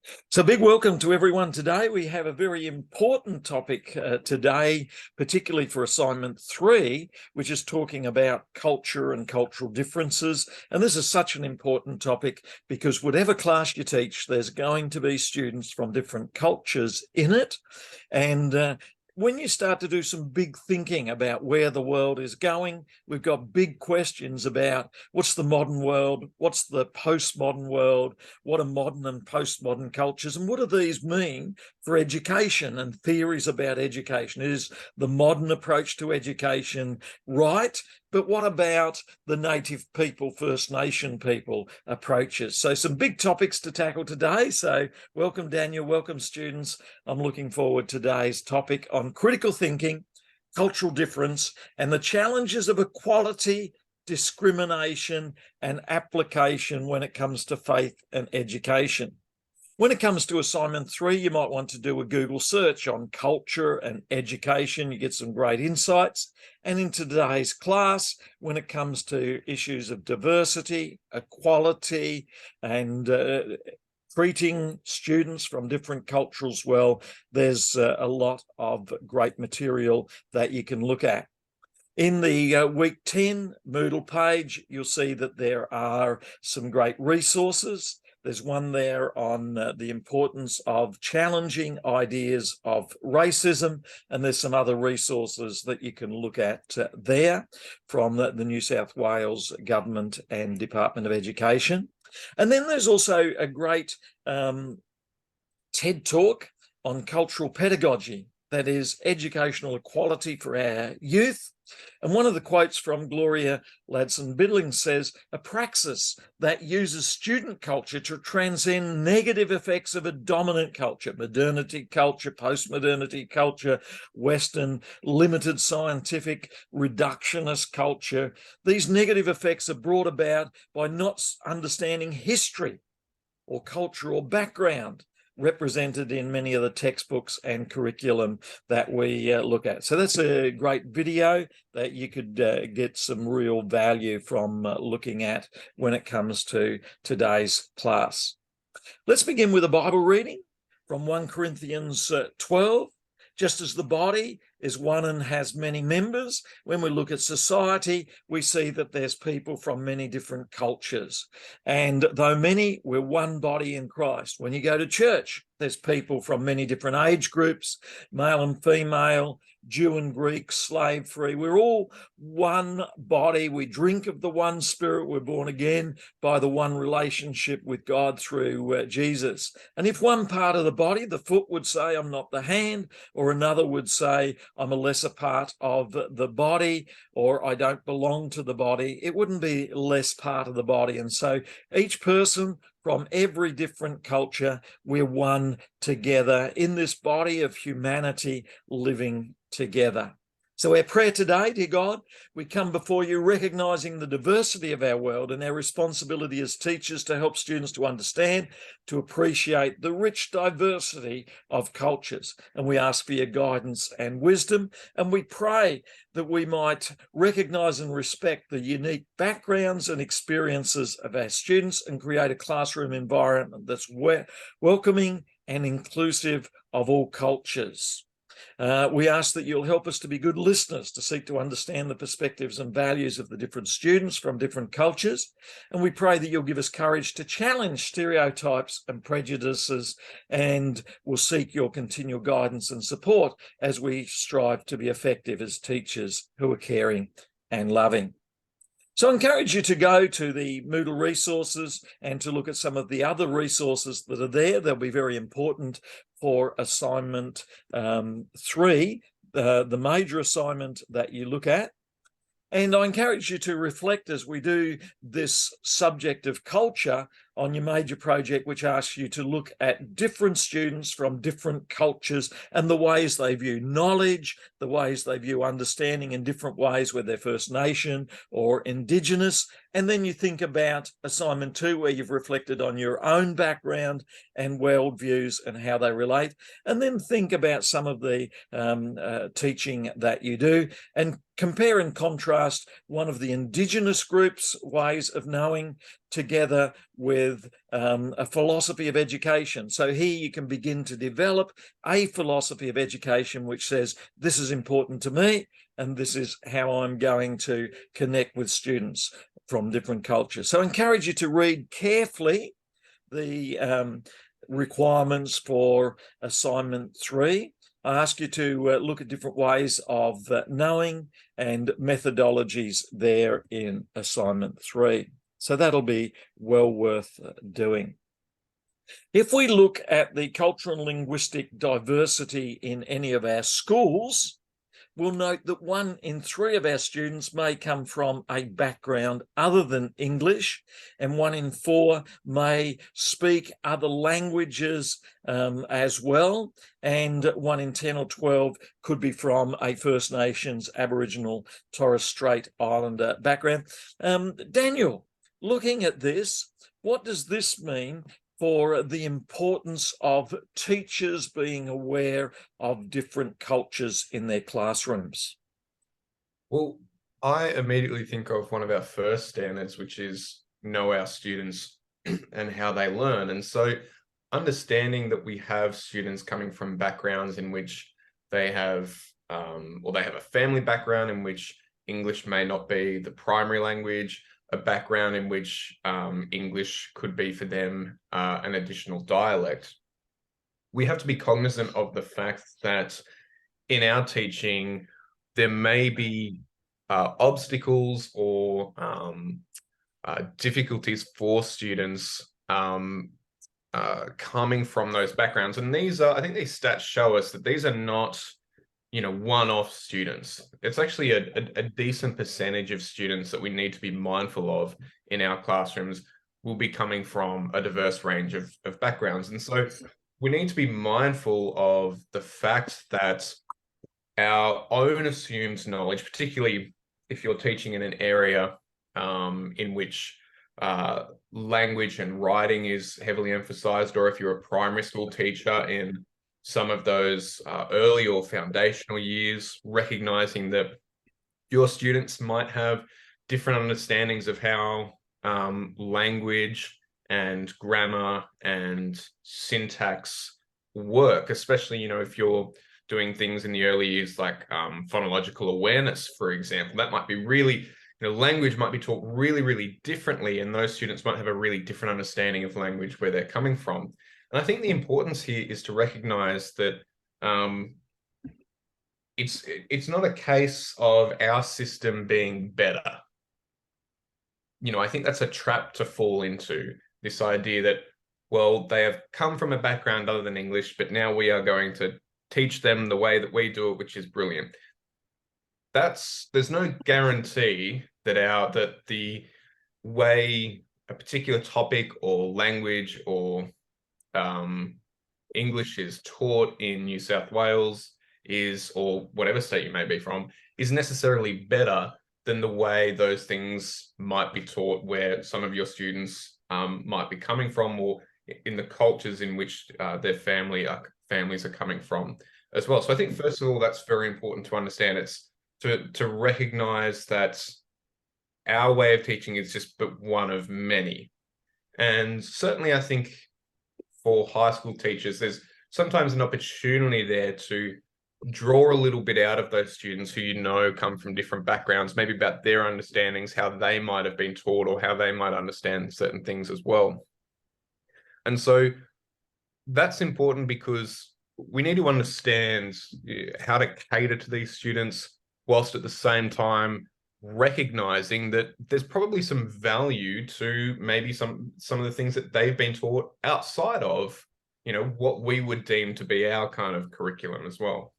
So big welcome to everyone today. We have a very important topic today, particularly for assignment 3, which is talking about culture and cultural differences. And this is such an important topic because whatever class you teach, there's going to be students from different cultures in it. And when you start to do some big thinking about where the world is going, we've got big questions about what's the modern world, what's the postmodern world, what are modern and postmodern cultures, and what do these mean for education and theories about education? Is the modern approach to education right? But what about the native people, First Nation people approaches? So some big topics to tackle today. So welcome, Daniel. Welcome, students. I'm looking forward to today's topic on critical thinking, cultural difference, and the challenges of equality, discrimination, and application when it comes to faith and education. When it comes to assignment 3, you might want to do a Google search on culture and education. You get some great insights. And in today's class, when it comes to issues of diversity, equality, and treating students from different cultures well, there's a lot of great material that you can look at. In the week 10 Moodle page, you'll see that there are some great resources. There's one there on the importance of challenging ideas of racism, and there's some other resources that you can look at there from the New South Wales Government and Department of Education. And then there's also a great TED Talk on cultural pedagogy, that is educational equality for our youth. And one of the quotes from Gloria Ladson-Bidling says, "A praxis that uses student culture to transcend negative effects of a dominant culture, modernity culture, post-modernity culture, Western limited scientific reductionist culture. These negative effects are brought about by not understanding history or cultural background represented in many of the textbooks and curriculum that we look at." So that's a great video that you could get some real value from looking at when it comes to today's class. Let's begin with a Bible reading from 1 Corinthians 12. Just as the body is one and has many members, when we look at society, we see that there's people from many different cultures. And though many, we're one body in Christ. When you go to church, there's people from many different age groups, male and female, Jew and Greek, slave free. We're all one body. We drink of the one Spirit. We're born again by the one relationship with God through Jesus. And if one part of the body, the foot, would say, "I'm not the hand," or another would say, "I'm a lesser part of the body," or "I don't belong to the body," it wouldn't be less part of the body. And so each person from every different culture, we're one together in this body of humanity living together. So our prayer today, dear God, we come before you recognizing the diversity of our world and our responsibility as teachers to help students to understand, to appreciate the rich diversity of cultures. And we ask for your guidance and wisdom. And we pray that we might recognize and respect the unique backgrounds and experiences of our students and create a classroom environment that's welcoming and inclusive of all cultures. We ask that you'll help us to be good listeners, to seek to understand the perspectives and values of the different students from different cultures. And we pray that you'll give us courage to challenge stereotypes and prejudices, and we'll seek your continual guidance and support as we strive to be effective as teachers who are caring and loving. So I encourage you to go to the Moodle resources and to look at some of the other resources that are there. They'll be very important for assignment 3, the major assignment that you look at. And I encourage you to reflect as we do this subject of culture on your major project, which asks you to look at different students from different cultures and the ways they view knowledge, the ways they view understanding in different ways, whether they're First Nation or Indigenous. And then you think about assignment 2, where you've reflected on your own background and worldviews and how they relate. And then think about some of the teaching that you do and compare and contrast one of the Indigenous groups' ways of knowing together with with a philosophy of education. So here you can begin to develop a philosophy of education which says, this is important to me, and this is how I'm going to connect with students from different cultures. So I encourage you to read carefully the requirements for assignment 3. I ask you to look at different ways of knowing and methodologies there in assignment 3. So that'll be well worth doing. If we look at the cultural and linguistic diversity in any of our schools, we'll note that 1 in 3 of our students may come from a background other than English, and 1 in 4 may speak other languages as well, and 1 in 10 or 12 could be from a First Nations, Aboriginal, Torres Strait Islander background. Daniel, looking at this, what does this mean for the importance of teachers being aware of different cultures in their classrooms? Well, I immediately think of one of our first standards, which is know our students and how they learn. And so understanding that we have students coming from backgrounds in which they have, or they have a family background in which English may not be the primary language, a background in which English could be for them an additional dialect. We have to be cognizant of the fact that in our teaching, there may be obstacles or difficulties for students coming from those backgrounds. And these are, I think these stats show us that these are not, one-off students. It's actually a decent percentage of students that we need to be mindful of in our classrooms will be coming from a diverse range of backgrounds. And so we need to be mindful of the fact that our own assumed knowledge, particularly if you're teaching in an area in which language and writing is heavily emphasized, or if you're a primary school teacher in some of those early or foundational years, recognizing that your students might have different understandings of how language and grammar and syntax work, especially, if you're doing things in the early years like phonological awareness, for example. That might be really, language might be taught really, really differently, and those students might have a really different understanding of language where they're coming from. And I think the importance here is to recognize that it's not a case of our system being better. I think that's a trap to fall into, this idea that, well, they have come from a background other than English, but now we are going to teach them the way that we do it, which is brilliant. There's no guarantee that the way a particular topic or language or English is taught in New South Wales or whatever state you may be from, is necessarily better than the way those things might be taught where some of your students might be coming from, or in the cultures in which their families are coming from as well. So I think, first of all, that's very important to understand. It's to recognize that our way of teaching is just but one of many. And certainly I think for high school teachers, there's sometimes an opportunity there to draw a little bit out of those students who come from different backgrounds, maybe about their understandings, how they might have been taught, or how they might understand certain things as well. And so that's important because we need to understand how to cater to these students, whilst at the same time recognizing that there's probably some value to maybe some of the things that they've been taught outside of, what we would deem to be our kind of curriculum as well.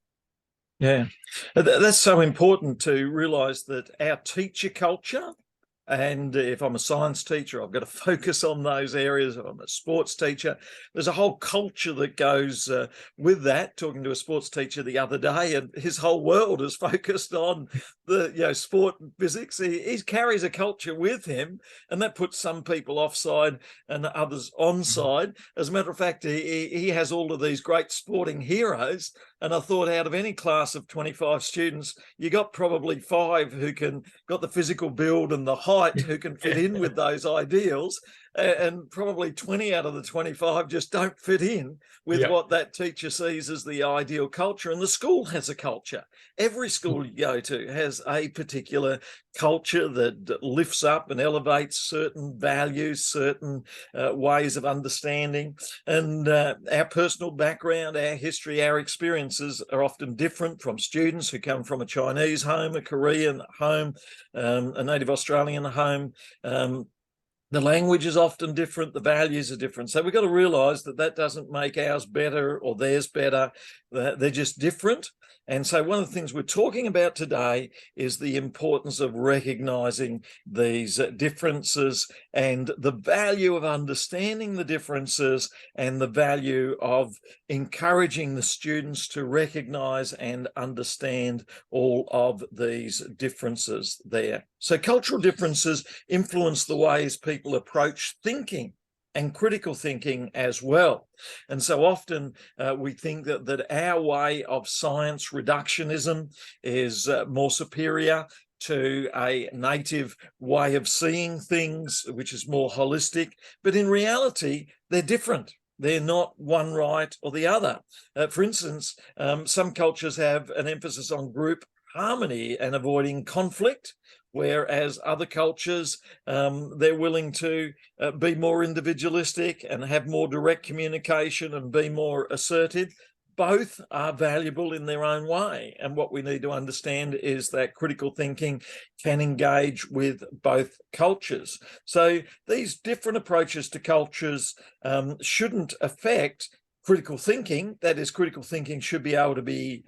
Yeah, that's so important to realize that our teacher culture, and if I'm a science teacher, I've got to focus on those areas. If I'm a sports teacher, there's a whole culture that goes with that. Talking to a sports teacher the other day, and his whole world is focused on the sport and physics. He carries a culture with him, and that puts some people offside and others onside. As a matter of fact, he has all of these great sporting heroes, and I thought out of any class of 25 students, you got probably 5 who got the physical build and the height who can fit in with those ideals. and probably 20 out of the 25 just don't fit in with Yeah. what that teacher sees as the ideal culture. And the school has a culture. Every school you go to has a particular culture that lifts up and elevates certain values, certain ways of understanding. And our personal background, our history, our experiences are often different from students who come from a Chinese home, a Korean home, a native Australian home. The language is often different, the values are different. So we've got to realize that that doesn't make ours better or theirs better. They're just different. And so one of the things we're talking about today is the importance of recognizing these differences and the value of understanding the differences and the value of encouraging the students to recognize and understand all of these differences there. So cultural differences influence the ways people approach thinking and critical thinking as well. And so often we think that our way of science reductionism is more superior to a native way of seeing things, which is more holistic. But in reality, they're different. They're not one right or the other. For instance, some cultures have an emphasis on group harmony and avoiding conflict, whereas other cultures, they're willing to be more individualistic and have more direct communication and be more assertive. Both are valuable in their own way. And what we need to understand is that critical thinking can engage with both cultures. So these different approaches to cultures shouldn't affect critical thinking. That is, critical thinking should be able to be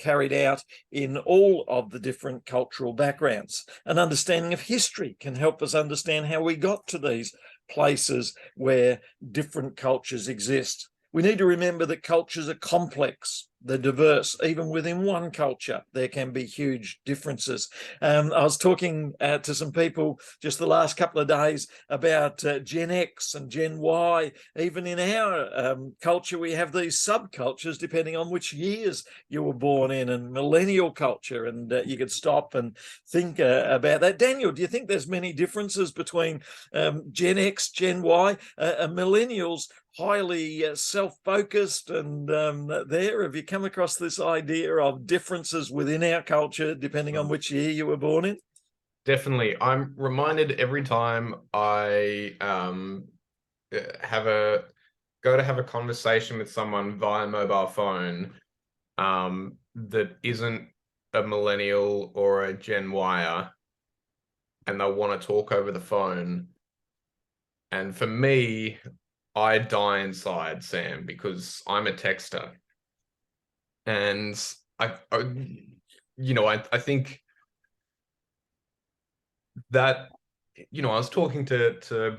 carried out in all of the different cultural backgrounds. An understanding of history can help us understand how we got to these places where different cultures exist. We need to remember that cultures are complex, they're diverse. Even within one culture, there can be huge differences. I was talking to some people just the last couple of days about Gen X and Gen Y. Even in our culture, we have these subcultures depending on which years you were born in, and millennial culture. And you could stop and think about that. Daniel, do you think there's many differences between Gen X, Gen Y, millennials? Highly self-focused, and there, have you come across this idea of differences within our culture depending on which year you were born in? Definitely. I'm reminded every time I have a conversation with someone via mobile phone that isn't a millennial or a Gen Yer, and they want to talk over the phone. And for me, I die inside, Sam, because I'm a texter. And I think that, I was talking to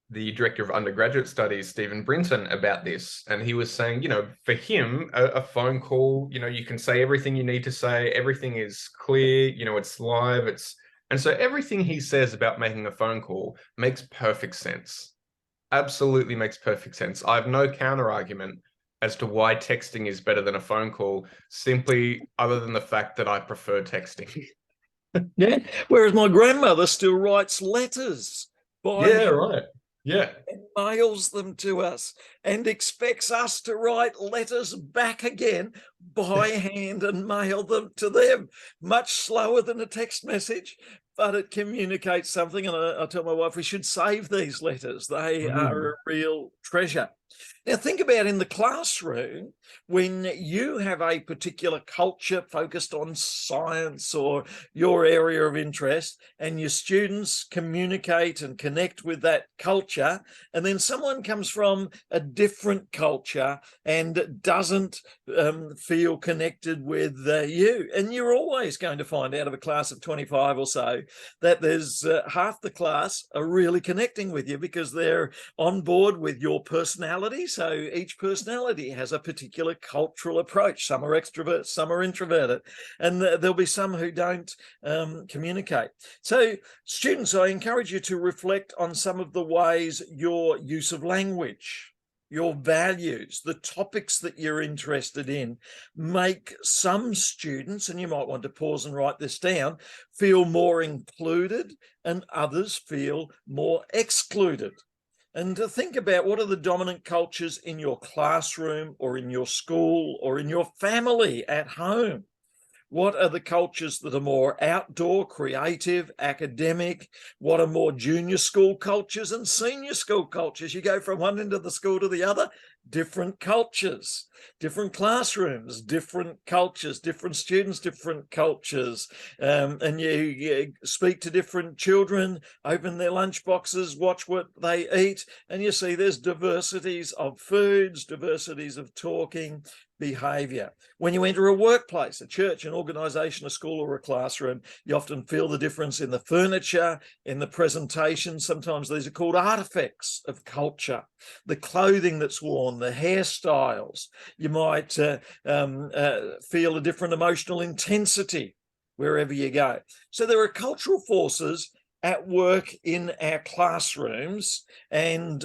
the director of undergraduate studies, Stephen Brinton, about this, and he was saying, for him, a phone call, you can say everything you need to say, everything is clear, it's live, and so everything he says about making a phone call makes perfect sense. Absolutely makes perfect sense. I have no counter argument as to why texting is better than a phone call, simply other than the fact that I prefer texting. Yeah. Whereas my grandmother still writes letters by Yeah, hand, right. Yeah. and mails them to us, and expects us to write letters back again by hand and mail them to them. Much slower than a text message, but it communicates something. And I tell my wife we should save these letters. They are a real treasure. Now, think about in the classroom, when you have a particular culture focused on science or your area of interest, and your students communicate and connect with that culture, and then someone comes from a different culture and doesn't feel connected with you. And you're always going to find out of a class of 25 or so that there's half the class are really connecting with you because they're on board with your personality. So each personality has a particular cultural approach. Some are extroverts, some are introverted, and there'll be some who don't communicate. So students, I encourage you to reflect on some of the ways your use of language, your values, the topics that you're interested in make some students, and you might want to pause and write this down, feel more included and others feel more excluded. and to think about what are the dominant cultures in your classroom or in your school or in your family at home. What are the cultures that are more outdoor, creative, academic? What are more junior school cultures and senior school cultures? You go from one end of the school to the other, different cultures, different classrooms, different cultures, different students, different cultures. And you speak to different children, open their lunch boxes, watch what they eat, and you see there's diversities of foods, diversities of talking, behavior. When you enter a workplace, a church, an organization, a school, or a classroom, you often feel the difference in the furniture, in the presentation. Sometimes these are called artifacts of culture. The clothing that's worn, the hairstyles. You might feel a different emotional intensity wherever you go. So there are cultural forces at work in our classrooms, and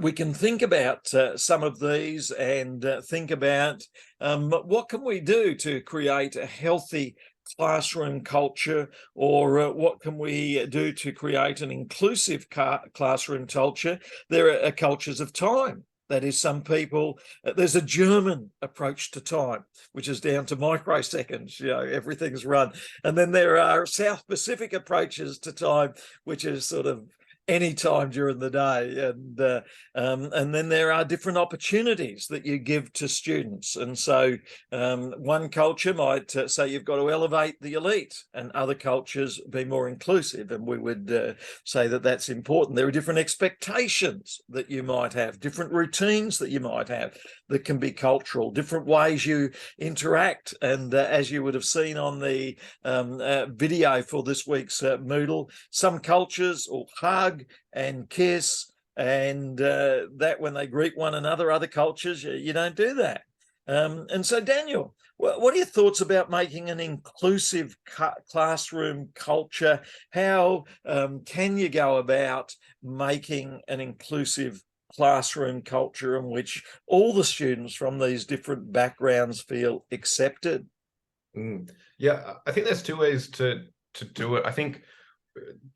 we can think about some of these and think about what can we do to create a healthy classroom culture, or what can we do to create an inclusive classroom culture. There are cultures of time. That is, some people, there's a German approach to time, which is down to microseconds, everything's run. And then there are South Pacific approaches to time, which is sort of any time during the day, and then there are different opportunities that you give to students. And so one culture might say you've got to elevate the elite, and other cultures be more inclusive, and we would say that that's important. There are different expectations that you might have, different routines that you might have that can be cultural, different ways you interact. And as you would have seen on the video for this week's Moodle, some cultures will hug and kiss, and that when they greet one another. Other cultures, you don't do that. And so, Daniel, what are your thoughts about making an inclusive classroom culture? How can you go about making an inclusive classroom culture in which all the students from these different backgrounds feel accepted? Yeah, I think there's two ways to do it. I think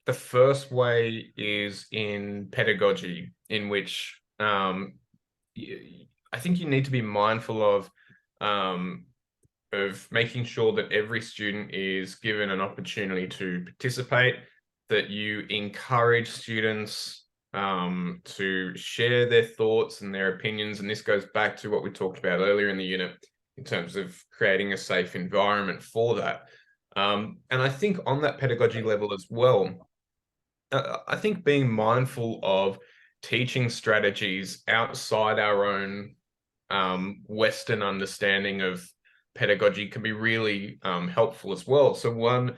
the first way is in pedagogy, in which I think you need to be mindful of making sure that every student is given an opportunity to participate, that you encourage students to share their thoughts and their opinions. And this goes back to what we talked about earlier in the unit in terms of creating a safe environment for that. And I think on that pedagogy level as well, I think being mindful of teaching strategies outside our own Western understanding of pedagogy can be really helpful as well. So one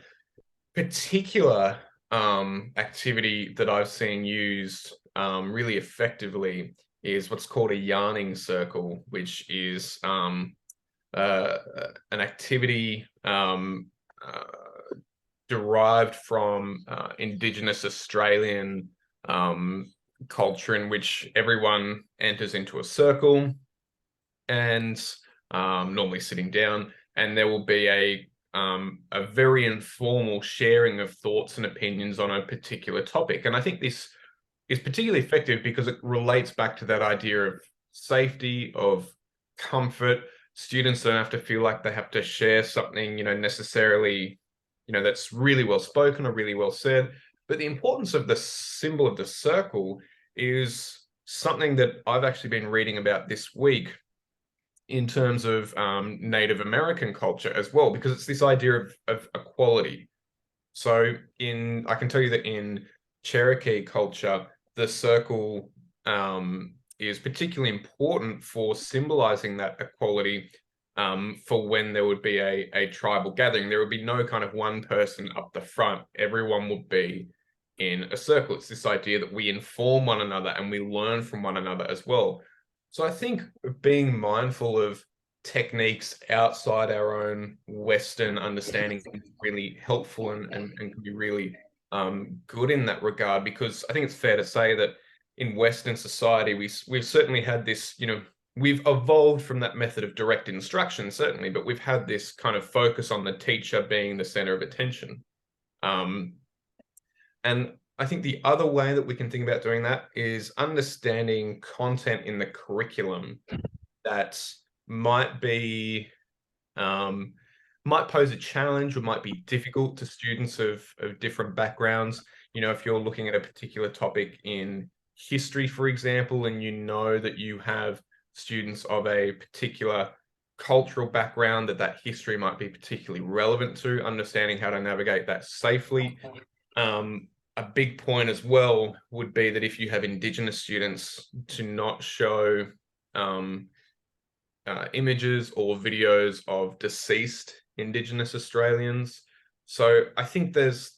particular activity that I've seen used really effectively is what's called a yarning circle, which is an activity derived from Indigenous Australian culture, in which everyone enters into a circle and normally sitting down, and there will be a very informal sharing of thoughts and opinions on a particular topic. And I think this is particularly effective because it relates back to that idea of safety, of comfort. Students don't have to feel like they have to share something, necessarily, that's really well spoken or really well said. But the importance of the symbol of the circle is something that I've actually been reading about this week in terms of Native American culture as well, because it's this idea of equality. So I can tell you that in Cherokee culture, the circle is particularly important for symbolizing that equality. For when there would be a tribal gathering, there would be no kind of one person up the front. Everyone would be in a circle. It's this idea that we inform one another and we learn from one another as well. So I think being mindful of techniques outside our own Western understanding is really helpful and can be really good in that regard, because I think it's fair to say that in Western society, we've certainly had this, we've evolved from that method of direct instruction, certainly, but we've had this kind of focus on the teacher being the center of attention. And I think the other way that we can think about doing that is understanding content in the curriculum that might be might pose a challenge or might be difficult to students of different backgrounds. You know, if you're looking at a particular topic in history, for example, and you know that you have students of a particular cultural background that history might be particularly relevant to, understanding how to navigate that safely. A big point as well would be that if you have Indigenous students, to not show images or videos of deceased Indigenous Australians. So I think there's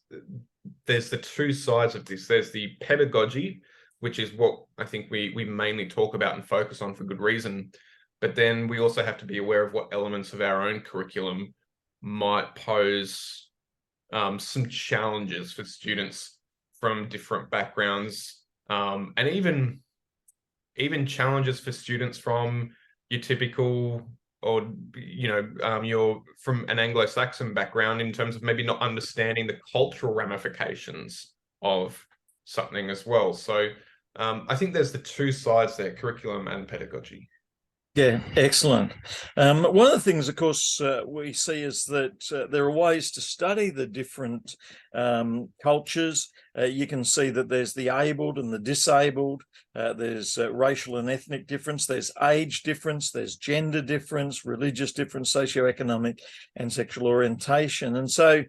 the two sides of this. There's the pedagogy, which is what I think we mainly talk about and focus on for good reason. But then we also have to be aware of what elements of our own curriculum might pose some challenges for students from different backgrounds, and even challenges for students from your typical, or you're from an Anglo-Saxon background, in terms of maybe not understanding the cultural ramifications of something as well. So I think there's the two sides there, curriculum and pedagogy. Yeah, excellent. One of the things, of course, we see is that there are ways to study the different cultures. You can see that there's the abled and the disabled. There's racial and ethnic difference. There's age difference. There's gender difference, religious difference, socioeconomic and sexual orientation. And so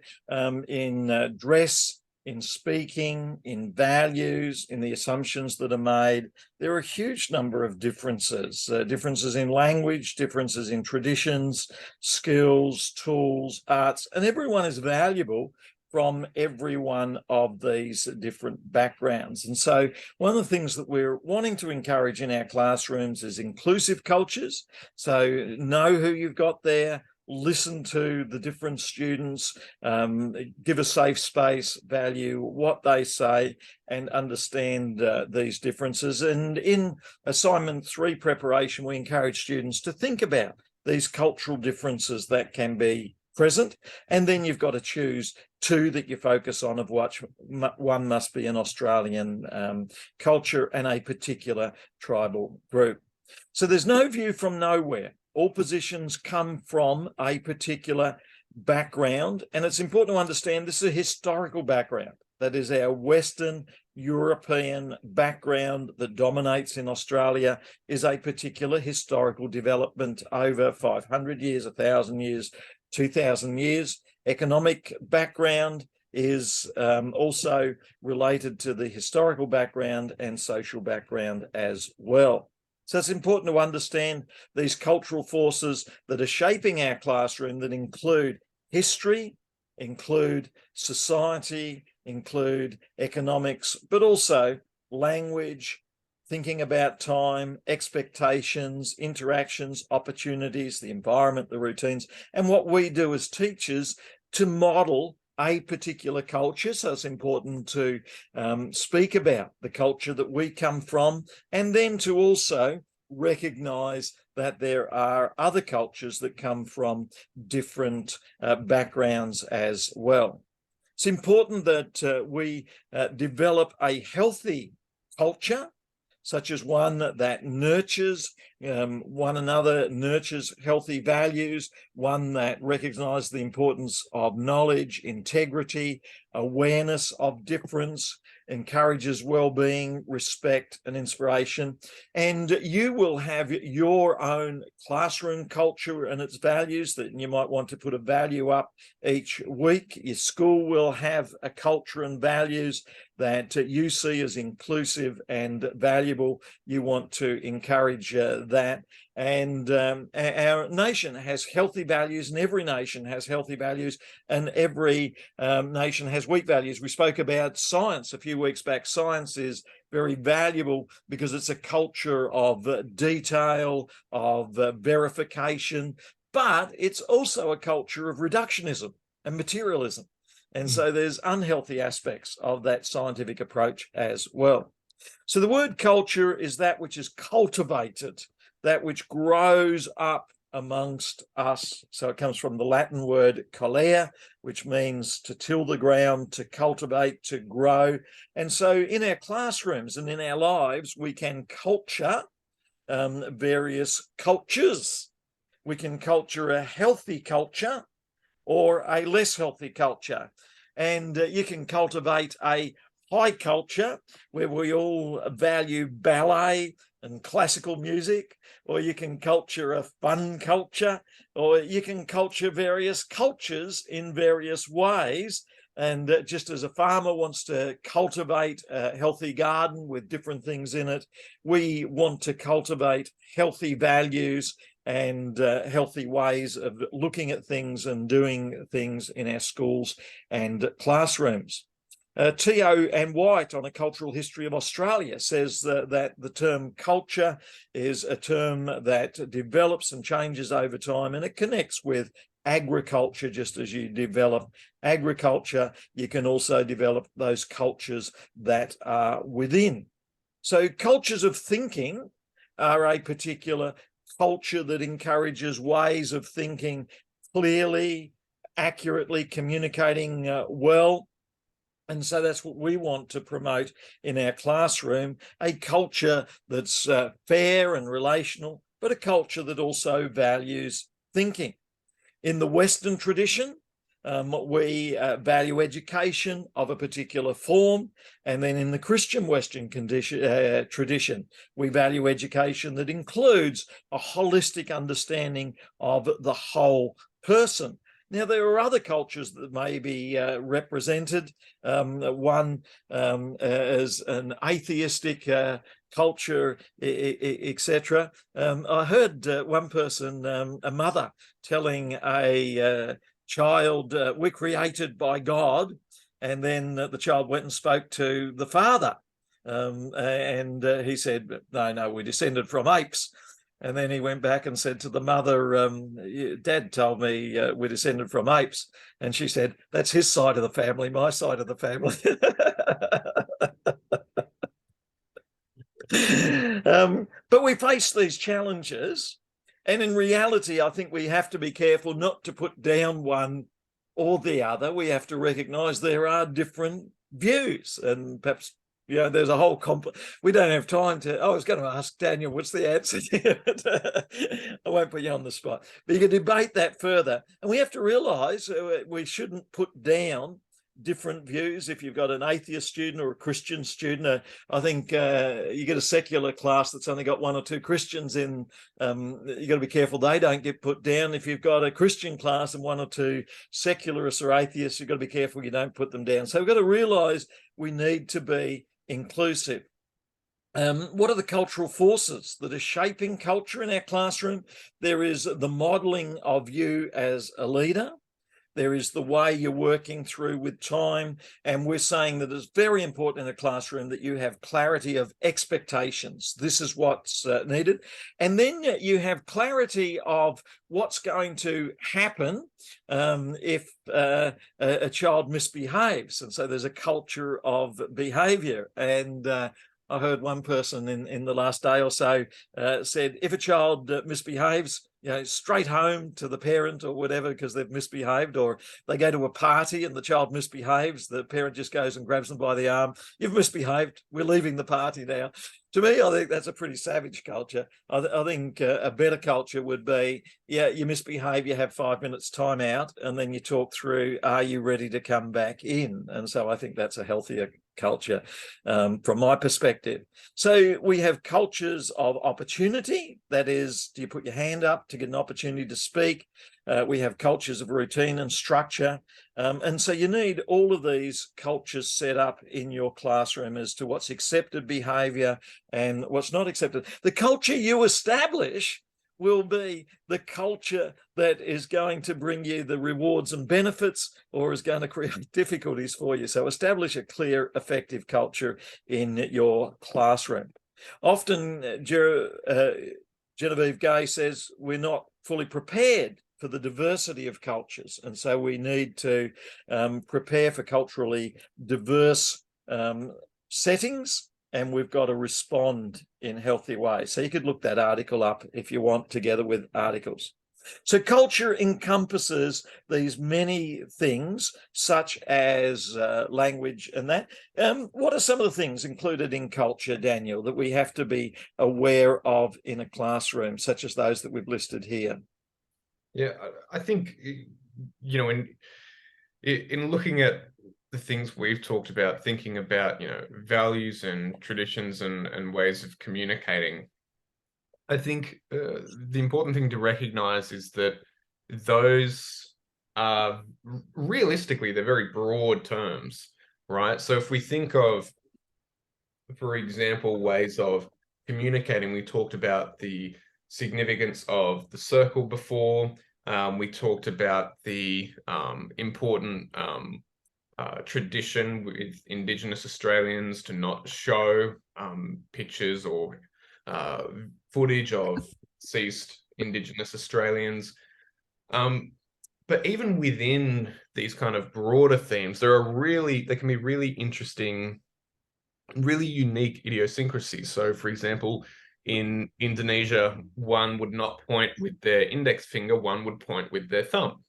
in dress, in speaking, in values, in the assumptions that are made, there are a huge number of differences. Differences in language, differences in traditions, skills, tools, arts, and everyone is valuable from every one of these different backgrounds. And so one of the things that we're wanting to encourage in our classrooms is inclusive cultures. So know who you've got there, listen to the different students, give a safe space, value what they say, and understand these differences. And in assignment 3 preparation, we encourage students to think about these cultural differences that can be present, and then you've got to choose 2 that you focus on, of which one must be an Australian culture and a particular tribal group. So there's no view from nowhere. All positions come from a particular background, and it's important to understand this is a historical background. That is our Western European background that dominates in Australia is a particular historical development over 500 years, 1,000 years, 2,000 years. Economic background is also related to the historical background and social background as well. So it's important to understand these cultural forces that are shaping our classroom, that include history, include society, include economics, but also language, thinking about time, expectations, interactions, opportunities, the environment, the routines, and what we do as teachers to model a particular culture. So it's important to speak about the culture that we come from, and then to also recognize that there are other cultures that come from different backgrounds as well. It's important that we develop a healthy culture, such as one that nurtures one another, nurtures healthy values, one that recognizes the importance of knowledge, integrity, awareness of difference, encourages well-being, respect, and inspiration. And you will have your own classroom culture and its values that you might want to put a value up each week. Your school will have a culture and values that you see as inclusive and valuable. You want to encourage that. And our nation has healthy values, and every nation has healthy values, and every nation has weak values. We spoke about science a few weeks back. Science is very valuable because it's a culture of detail, of verification, but it's also a culture of reductionism and materialism. And so there's unhealthy aspects of that scientific approach as well. So the word culture is that which is cultivated, that which grows up amongst us. So it comes from the Latin word colere, which means to till the ground, to cultivate, to grow. And so in our classrooms and in our lives, we can culture various cultures. We can culture a healthy culture or a less healthy culture. And you can cultivate a high culture where we all value ballet and classical music, or you can culture a fun culture, or you can culture various cultures in various ways. And just as a farmer wants to cultivate a healthy garden with different things in it, we want to cultivate healthy values and healthy ways of looking at things and doing things in our schools and classrooms. Teo and White on A Cultural History of Australia says that the term culture is a term that develops and changes over time, and it connects with agriculture. Just as you develop agriculture, you can also develop those cultures that are within. So cultures of thinking are a particular culture that encourages ways of thinking clearly, accurately, communicating well. And so that's what we want to promote in our classroom, a culture that's fair and relational, but a culture that also values thinking. In the Western tradition, we value education of a particular form. And then in the Christian Western tradition, we value education that includes a holistic understanding of the whole person. Now, there are other cultures that may be represented. One as an atheistic culture, etc. I heard one person, a mother, telling a child, we're created by God. And then the child went and spoke to the father. And he said, no, we're descended from apes. And then he went back and said to the mother, Dad told me we're descended from apes. And she said, that's his side of the family, my side of the family. But we face these challenges. And in reality, I think we have to be careful not to put down one or the other. We have to recognize there are different views, and perhaps there's a whole we don't have time to. I was going to ask Daniel, what's the answer? I won't put you on the spot, but you can debate that further. And we have to realize we shouldn't put down different views. If you've got an atheist student or a Christian student, I think you get a secular class that's only got one or two Christians in, you got to be careful they don't get put down. If you've got a Christian class and one or two secularists or atheists, you've got to be careful you don't put them down. So we've got to realize we need to be inclusive. What are the cultural forces that are shaping culture in our classroom? There is the modeling of you as a leader. There is the way you're working through with time. And we're saying that it's very important in a classroom that you have clarity of expectations. This is what's needed. And then you have clarity of what's going to happen if a child misbehaves. And so there's a culture of behavior. And I heard one person in the last day or so said, if a child misbehaves, straight home to the parent or whatever because they've misbehaved, or they go to a party and the child misbehaves, the parent just goes and grabs them by the arm. You've misbehaved. We're leaving the party now. To me, I think that's a pretty savage culture. I think a better culture would be, you misbehave, you have 5 minutes time out, and then you talk through, are you ready to come back in? And so I think that's a healthier culture from my perspective. So we have cultures of opportunity. That is, do you put your hand up to get an opportunity to speak? We have cultures of routine and structure. And so you need all of these cultures set up in your classroom as to what's accepted behavior and what's not accepted. The culture you establish will be the culture that is going to bring you the rewards and benefits, or is going to create difficulties for you. So establish a clear, effective culture in your classroom. Often, Genevieve Gay says we're not fully prepared for the diversity of cultures. And so we need to prepare for culturally diverse settings, and we've got to respond in healthy ways. So you could look that article up if you want, together with articles. So culture encompasses these many things, such as language and that. What are some of the things included in culture, Daniel, that we have to be aware of in a classroom, such as those that we've listed here? Yeah, I think, you know, in looking at the things we've talked about, thinking about, values and traditions and ways of communicating, I think the important thing to recognize is that those are realistically, they're very broad terms, right? So if we think of, for example, ways of communicating, we talked about the significance of the circle before. We talked about the important tradition with Indigenous Australians to not show pictures or footage of deceased Indigenous Australians. But even within these kind of broader themes, there can be really interesting, really unique idiosyncrasies. So, for example, in Indonesia, one would not point with their index finger, one would point with their thumb.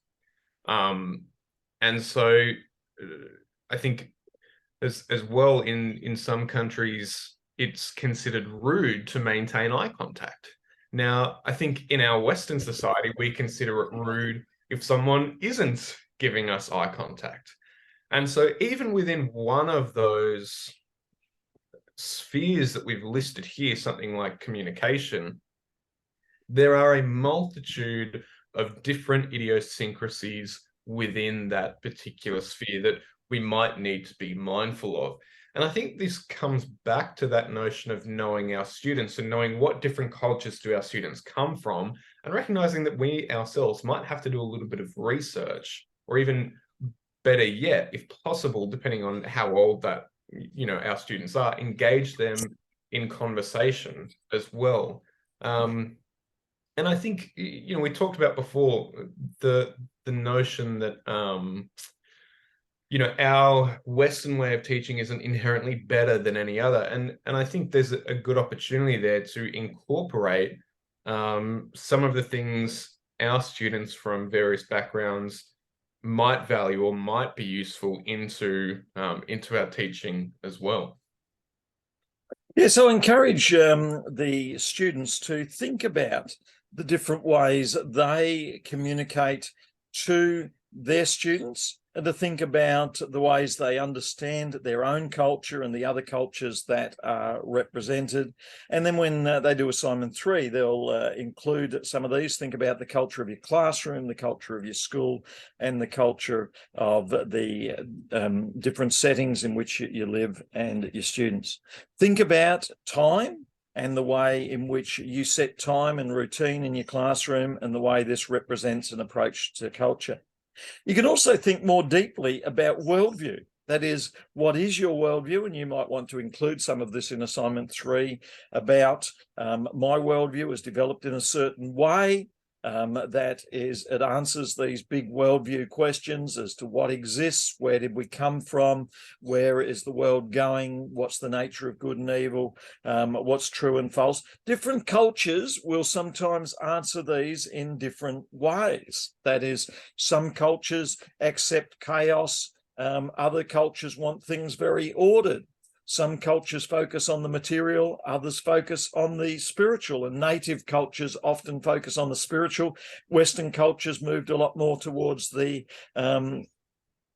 And so I think as well in some countries, it's considered rude to maintain eye contact. Now, I think in our Western society, we consider it rude if someone isn't giving us eye contact. And so even within one of those spheres that we've listed here, something like communication, there are a multitude of different idiosyncrasies within that particular sphere that we might need to be mindful of. And I think this comes back to that notion of knowing our students and knowing what different cultures do our students come from, and recognizing that we ourselves might have to do a little bit of research, or even better yet, if possible, depending on how old that our students are, engage them in conversation as well. And I think we talked about before the notion that our Western way of teaching isn't inherently better than any other, and I think there's a good opportunity there to incorporate some of the things our students from various backgrounds might value or might be useful into our teaching as well. Yeah, so encourage the students to think about the different ways they communicate to their students, and to think about the ways they understand their own culture and the other cultures that are represented. And then when they do assignment 3, they'll include some of these. Think about the culture of your classroom, the culture of your school, and the culture of the different settings in which you live and your students. Think about time and the way in which you set time and routine in your classroom, and the way this represents an approach to culture. You can also think more deeply about worldview. That is, what is your worldview? And you might want to include some of this in assignment 3 about my worldview is developed in a certain way. It answers these big worldview questions as to what exists, where did we come from, where is the world going, what's the nature of good and evil, what's true and false. Different cultures will sometimes answer these in different ways. That is, some cultures accept chaos, other cultures want things very ordered. Some cultures focus on the material, others focus on the spiritual, and native cultures often focus on the spiritual. Western cultures moved a lot more towards the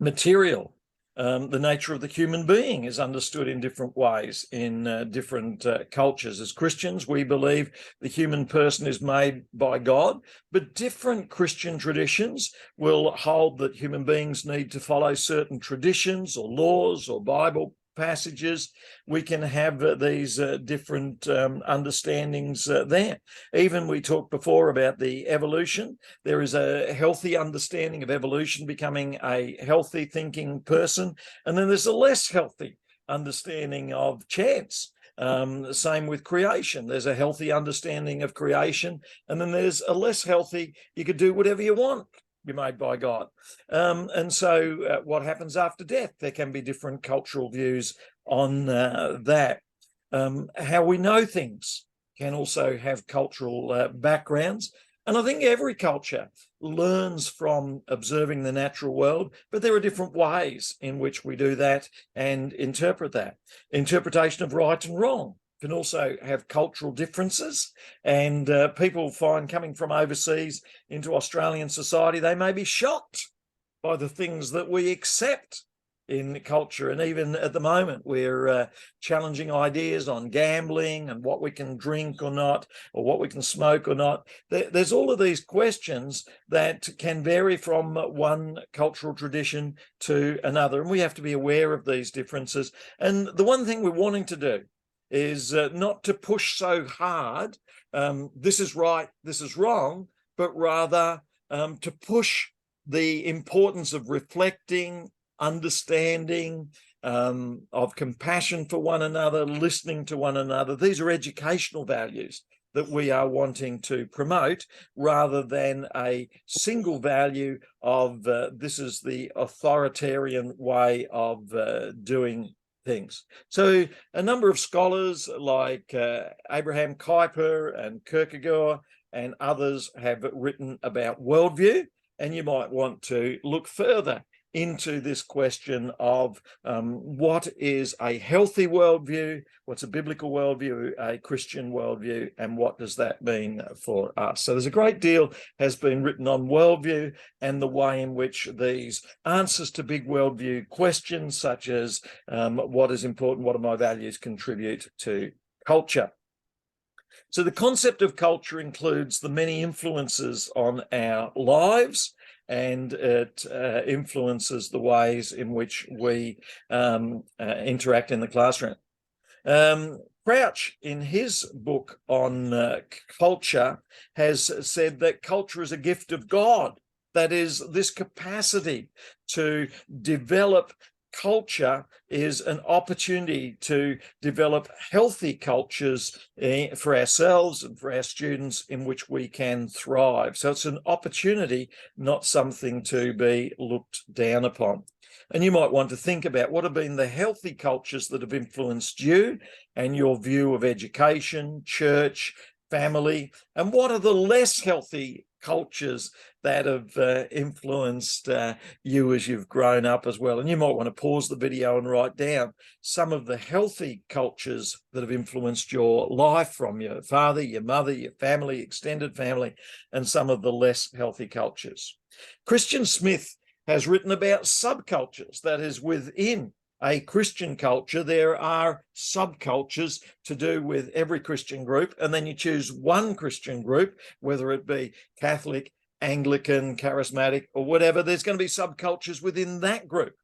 material. The nature of the human being is understood in different ways in different cultures. As Christians, we believe the human person is made by God, but different Christian traditions will hold that human beings need to follow certain traditions or laws or Bible passages. We can have these different understandings there. Even we talked before about the evolution. There is a healthy understanding of evolution, becoming a healthy thinking person, and then there's a less healthy understanding of chance. Same with creation. There's a healthy understanding of creation, and then there's a less healthy, you could do whatever you want, be made by God. And so what happens after death? There can be different cultural views on that. How we know things can also have cultural backgrounds. And I think every culture learns from observing the natural world, but there are different ways in which we do that and interpret that. Interpretation of right and wrong can also have cultural differences, and people find coming from overseas into Australian society, they may be shocked by the things that we accept in culture. And even at the moment, we're challenging ideas on gambling and what we can drink or not, or what we can smoke or not. There's all of these questions that can vary from one cultural tradition to another, and we have to be aware of these differences. And the one thing we're wanting to do is not to push so hard, this is right, this is wrong, but rather to push the importance of reflecting, understanding, of compassion for one another, listening to one another. These are educational values that we are wanting to promote, rather than a single value of this is the authoritarian way of doing things. So a number of scholars like Abraham Kuyper and Kierkegaard and others have written about worldview, and you might want to look further into this question of what is a healthy worldview, what's a biblical worldview, a Christian worldview, and what does that mean for us. So there's a great deal has been written on worldview and the way in which these answers to big worldview questions, such as what is important, what are my values, contribute to culture. So the concept of culture includes the many influences on our lives, and it influences the ways in which we interact in the classroom. Crouch, in his book on culture, has said that culture is a gift of God. That is, this capacity to develop culture is an opportunity to develop healthy cultures for ourselves and for our students in which we can thrive. So it's an opportunity, not something to be looked down upon. And you might want to think about what have been the healthy cultures that have influenced you and your view of education, church, family, and what are the less healthy cultures that have influenced you as you've grown up as well. And you might want to pause the video and write down some of the healthy cultures that have influenced your life, from your father, your mother, your family, extended family, and some of the less healthy cultures. Christian Smith has written about subcultures. That is, within a Christian culture, there are subcultures to do with every Christian group, and then you choose one Christian group, whether it be Catholic, Anglican, charismatic, or whatever. There's going to be subcultures within that group.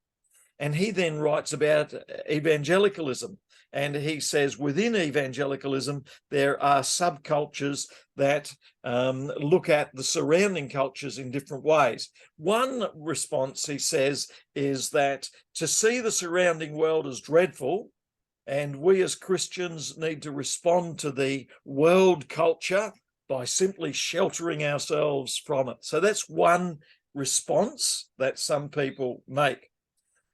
And he then writes about evangelicalism, and he says within evangelicalism there are subcultures that look at the surrounding cultures in different ways. One response, he says, is that to see the surrounding world as dreadful, and we as Christians need to respond to the world culture by simply sheltering ourselves from it. So that's one response that some people make.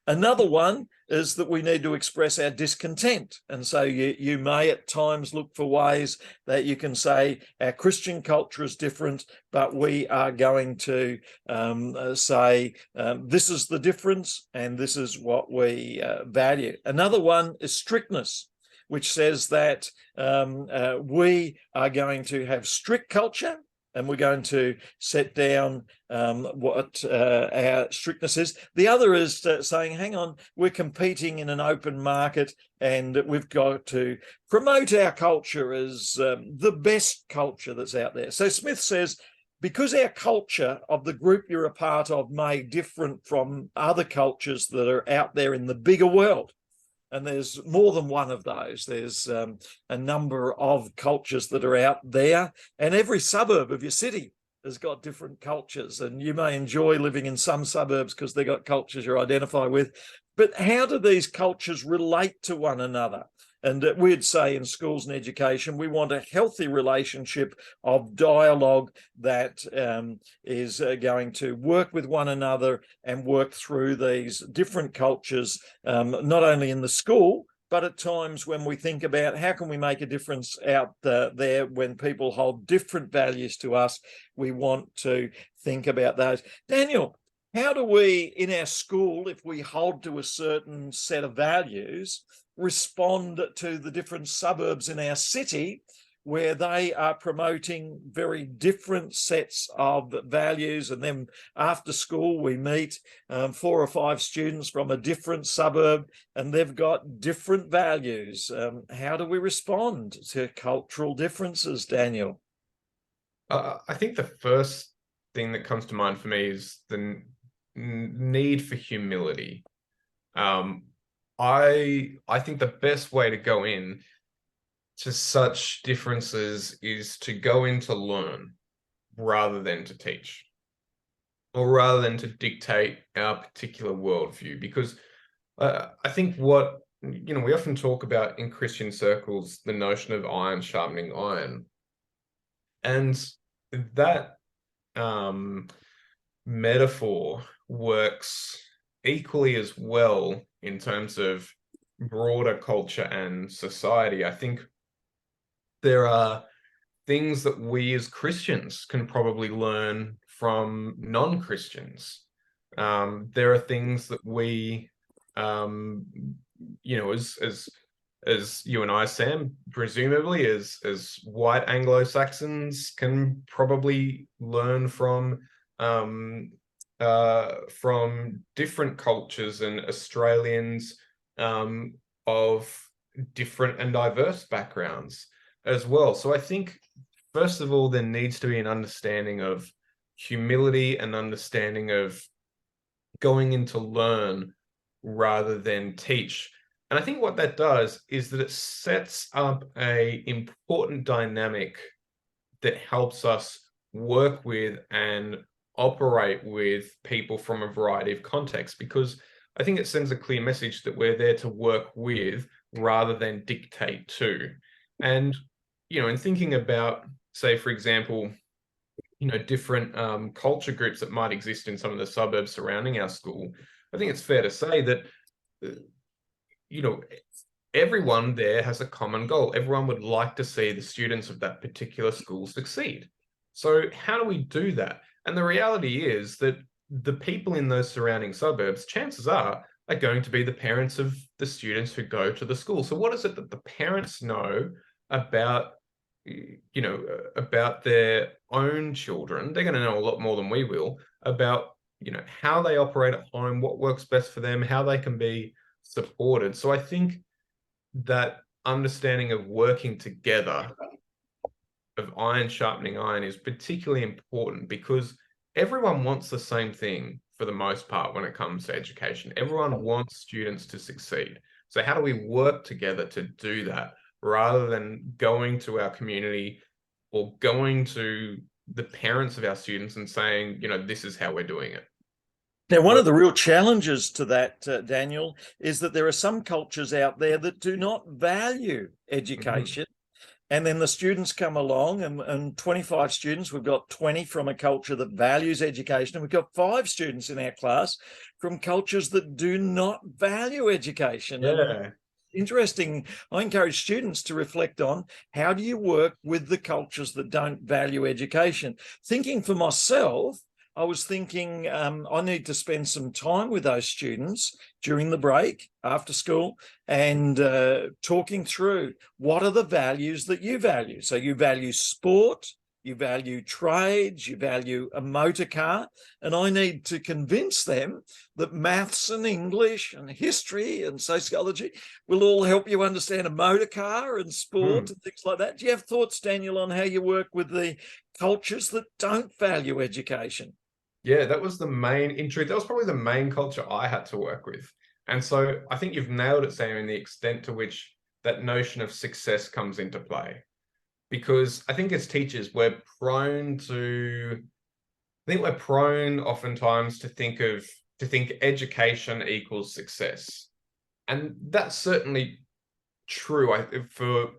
Another one is that we need to express our discontent. And so you may at times look for ways that you can say our Christian culture is different, but we are going to say this is the difference and this is what we value. Another one is strictness, which says that we are going to have strict culture, and we're going to set down what our strictness is. The other is saying, hang on, we're competing in an open market, and we've got to promote our culture as the best culture that's out there. So Smith says, because our culture of the group you're a part of may differ from other cultures that are out there in the bigger world, and there's more than one of those. There's a number of cultures that are out there, and every suburb of your city has got different cultures, and you may enjoy living in some suburbs because they've got cultures you identify with. But how do these cultures relate to one another? And we'd say in schools and education, we want a healthy relationship of dialogue that is going to work with one another and work through these different cultures, not only in the school, but at times when we think about how can we make a difference out there when people hold different values to us, we want to think about those. Daniel, how do we, in our school, if we hold to a certain set of values, respond to the different suburbs in our city where they are promoting very different sets of values? And then after school, we meet 4 or 5 students from a different suburb, and they've got different values. How do we respond to cultural differences, Daniel? I think the first thing that comes to mind for me is the need for humility. I think the best way to go in to such differences is to go in to learn rather than to teach, or rather than to dictate our particular worldview. Because I think what, we often talk about in Christian circles, the notion of iron sharpening iron. And that metaphor works equally as well in terms of broader culture and society. I think there are things that we as Christians can probably learn from non-Christians. There are things that we, as you and I, Sam, presumably as white Anglo-Saxons, can probably learn from different cultures and Australians of different and diverse backgrounds as well. So I think, first of all, there needs to be an understanding of humility and understanding of going in to learn rather than teach. And I think what that does is that it sets up an important dynamic that helps us work with and operate with people from a variety of contexts, because I think it sends a clear message that we're there to work with rather than dictate to. And, in thinking about, say, for example, different culture groups that might exist in some of the suburbs surrounding our school, I think it's fair to say that, everyone there has a common goal. Everyone would like to see the students of that particular school succeed. So how do we do that? And the reality is that the people in those surrounding suburbs, chances are going to be the parents of the students who go to the school. So what is it that the parents know about, about their own children? They're going to know a lot more than we will about, how they operate at home, what works best for them, how they can be supported. So I think that understanding of working together, of iron sharpening iron, is particularly important, because everyone wants the same thing for the most part when it comes to education. Everyone wants students to succeed. So how do we work together to do that, rather than going to our community or going to the parents of our students and saying, this is how we're doing it? Now, one of the real challenges to that, Daniel, is that there are some cultures out there that do not value education. And then the students come along, and 25 students, we've got 20 from a culture that values education, and we've got 5 students in our class from cultures that do not value education. Yeah. And interesting. I encourage students to reflect on, how do you work with the cultures that don't value education? Thinking for myself, I was thinking I need to spend some time with those students during the break after school and talking through, what are the values that you value? So you value sport, you value trades, you value a motor car, and I need to convince them that maths and English and history and sociology will all help you understand a motor car and sport and things like that. Do you have thoughts, Daniel, on how you work with the cultures that don't value education? Yeah, that was the main, in truth, that was probably the main culture I had to work with. And so I think you've nailed it, Sam, in the extent to which that notion of success comes into play. Because I think as teachers, we're prone oftentimes to think education equals success. And that's certainly true for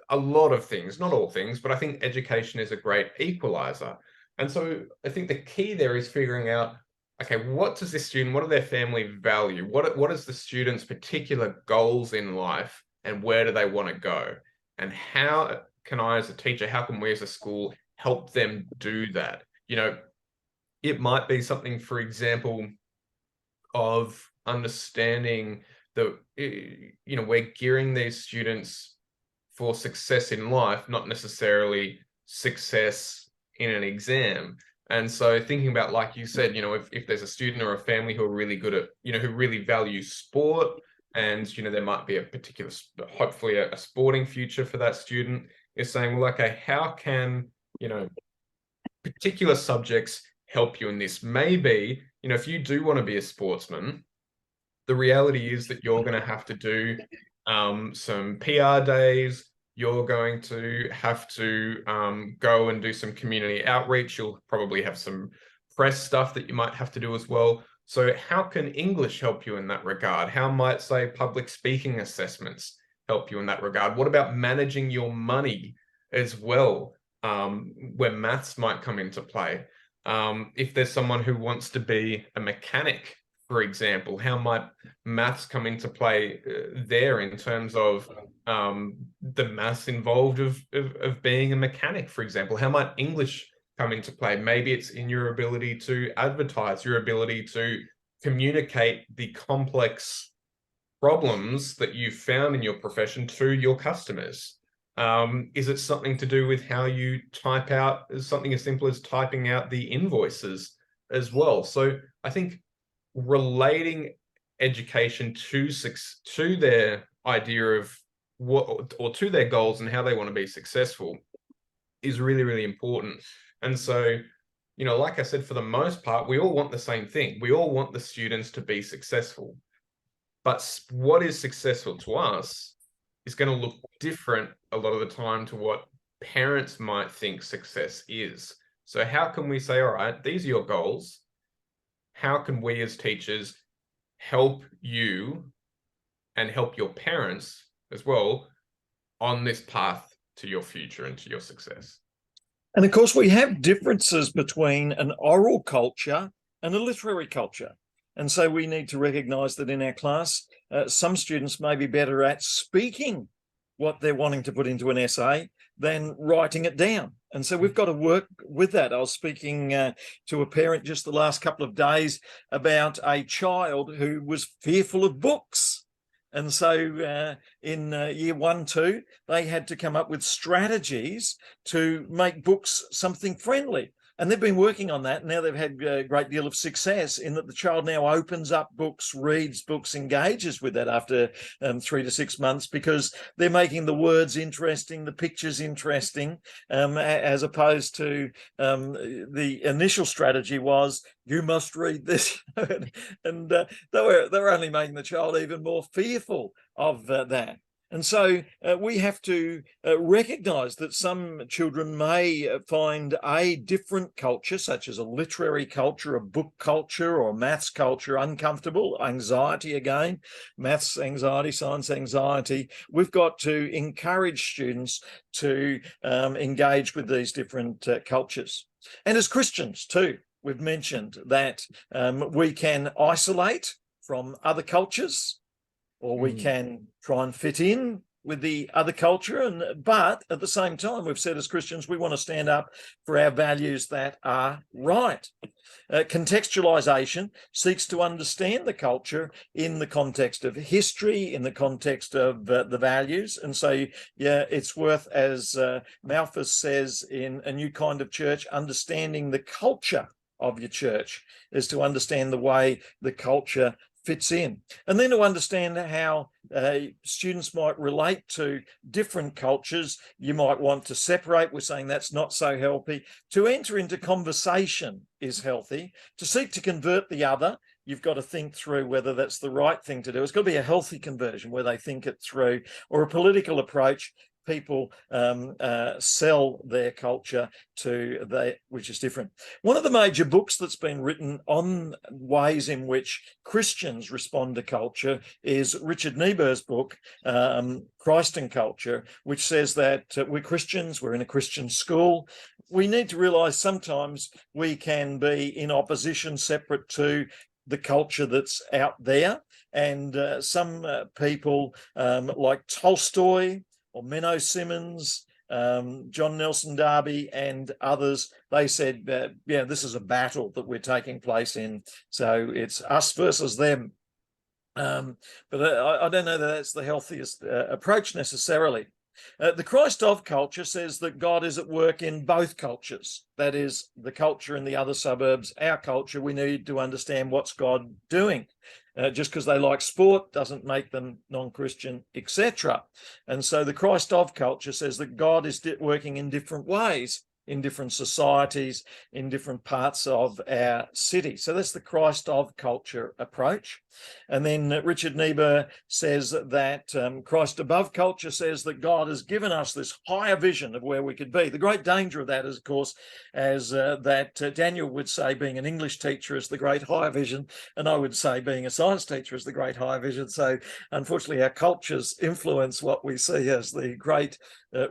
a lot of things, not all things, but I think education is a great equalizer. And so I think the key there is figuring out, okay, what does this student, what do their family value? What is the student's particular goals in life, and where do they want to go? And how can I, as a teacher, how can we as a school help them do that? You know, it might be something, for example, of understanding that, you know, we're gearing these students for success in life, not necessarily success in an exam. And so thinking about, like you said, you know, if there's a student or a family who are really good at, you know, who really value sport, and, you know, there might be a particular, hopefully a sporting future for that student, is saying, well, okay, how can, you know, particular subjects help you in this? Maybe, you know, if you do want to be a sportsman, the reality is that you're going to have to do some PR days. You're going to have to go and do some community outreach. You'll probably have some press stuff that you might have to do as well. So how can English help you in that regard? How might, say, public speaking assessments help you in that regard? What about managing your money as well, where maths might come into play? If there's someone who wants to be a mechanic, for example, how might maths come into play there, in terms of the maths involved of being a mechanic, for example? How might English come into play? Maybe it's in your ability to advertise, your ability to communicate the complex problems that you've found in your profession to your customers. Is it something to do with how you type out, something as simple as typing out the invoices as well? So I think relating education to their idea of what, or to their goals and how they want to be successful, is really, really important. And so, you know, like I said, for the most part, we all want the same thing. We all want the students to be successful. But what is successful to us is going to look different a lot of the time to what parents might think success is. So how can we say, all right, these are your goals. How can we as teachers help you and help your parents as well on this path to your future and to your success? And of course, we have differences between an oral culture and a literary culture. And so we need to recognize that in our class, some students may be better at speaking what they're wanting to put into an essay than writing it down. And so we've got to work with that. I was speaking to a parent just the last couple of days about a child who was fearful of books. And so in year 1, 2, they had to come up with strategies to make books something friendly. And they've been working on that. Now they've had a great deal of success in that the child now opens up books, reads books, engages with that after 3 to 6 months, because they're making the words interesting, the pictures interesting, as opposed to the initial strategy was, you must read this. And they were only making the child even more fearful of that. And so we have to recognize that some children may find a different culture, such as a literary culture, a book culture, or maths culture, uncomfortable. Anxiety again, maths anxiety, science anxiety. We've got to encourage students to engage with these different cultures. And as Christians too, we've mentioned that we can isolate from other cultures, or we can try and fit in with the other culture. But at the same time, we've said as Christians, we want to stand up for our values that are right. Contextualization seeks to understand the culture in the context of history, in the context of the values. And so, yeah, it's worth, as Malthus says in A New Kind of Church, understanding the culture of your church is to understand the way the culture fits in, and then to understand how students might relate to different cultures. You might want to separate. We're saying that's not so healthy. To enter into conversation is healthy. To seek to convert the other, you've got to think through whether that's the right thing to do. It's got to be a healthy conversion where they think it through. Or a political approach, people sell their culture to which is different. One of the major books that's been written on ways in which Christians respond to culture is Richard Niebuhr's book, Christ and Culture, which says that we're Christians, we're in a Christian school. We need to realise sometimes we can be in opposition, separate to the culture that's out there. And some people like Tolstoy or Menno Simmons, John Nelson Darby and others, they said, yeah, this is a battle that we're taking place in. So it's us versus them. But I don't know that that's the healthiest approach necessarily. The Christ of culture says that God is at work in both cultures. That is, the culture in the other suburbs, our culture. We need to understand what's God doing. Just because they like sport doesn't make them non-Christian, etc. And so the Christ of culture says that God is working in different ways in different societies, in different parts of our city. So that's the Christ of culture approach. And then Richard Niebuhr says that Christ above culture says that God has given us this higher vision of where we could be. The great danger of that is, of course, as Daniel would say, being an English teacher is the great higher vision, and I would say being a science teacher is the great higher vision. So unfortunately, our cultures influence what we see as the great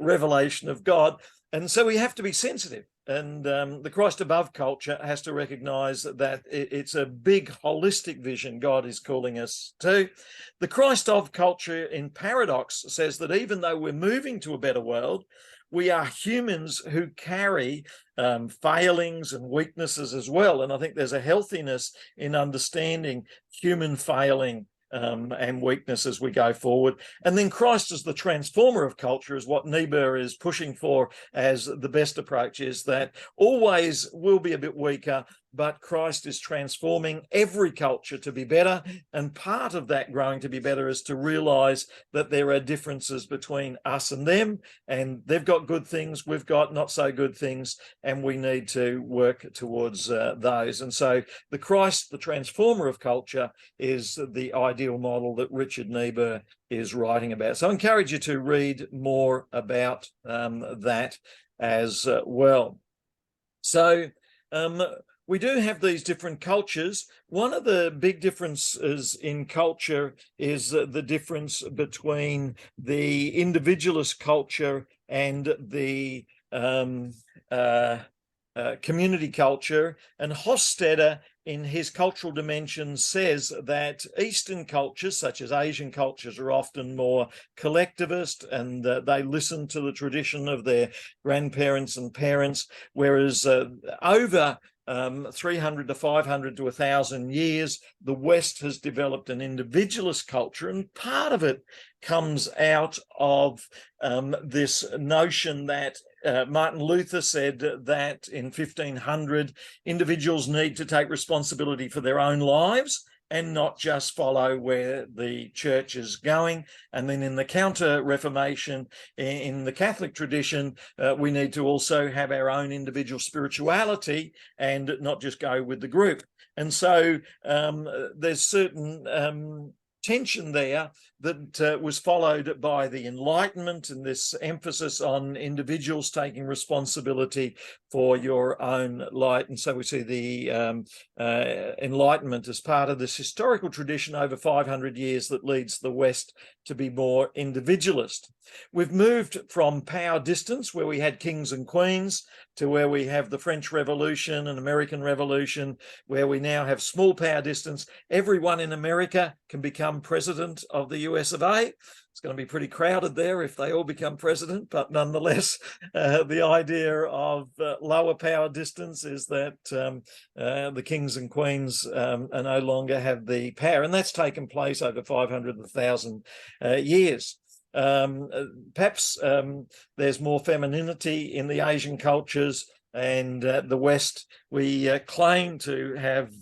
revelation of God. And so we have to be sensitive. And the Christ above culture has to recognize that it's a big holistic vision God is calling us to. The Christ of culture in paradox says that even though we're moving to a better world, we are humans who carry failings and weaknesses as well. And I think there's a healthiness in understanding human failing and weakness as we go forward. And then Christ as the transformer of culture is what Niebuhr is pushing for as the best approach, is that always will be a bit weaker, but Christ is transforming every culture to be better. And part of that growing to be better is to realize that there are differences between us and them, and they've got good things, we've got not so good things, and we need to work towards those. And so the Christ, the transformer of culture, is the ideal model that Richard Niebuhr is writing about. So I encourage you to read more about that as well. So we do have these different cultures. One of the big differences in culture is the difference between the individualist culture and the community culture. And Hofstadter, in his cultural dimensions, says that Eastern cultures, such as Asian cultures, are often more collectivist, and they listen to the tradition of their grandparents and parents, whereas over 300 to 500 to 1,000 years, the West has developed an individualist culture, and part of it comes out of this notion that Martin Luther said that in 1500 individuals need to take responsibility for their own lives and not just follow where the church is going. And then in the Counter-Reformation, in the Catholic tradition, we need to also have our own individual spirituality and not just go with the group. And so there's certain tension there that was followed by the Enlightenment and this emphasis on individuals taking responsibility for your own light. And so we see the Enlightenment as part of this historical tradition over 500 years that leads the West to be more individualist. We've moved from power distance, where we had kings and queens, to where we have the French Revolution and American Revolution, where we now have small power distance. Everyone in America can become president of the US of A. It's going to be pretty crowded there if they all become president, but nonetheless, the idea of lower power distance is that the kings and queens are no longer have the power, and that's taken place over 500,000 years. Perhaps there's more femininity in the Asian cultures, and the West, we claim to have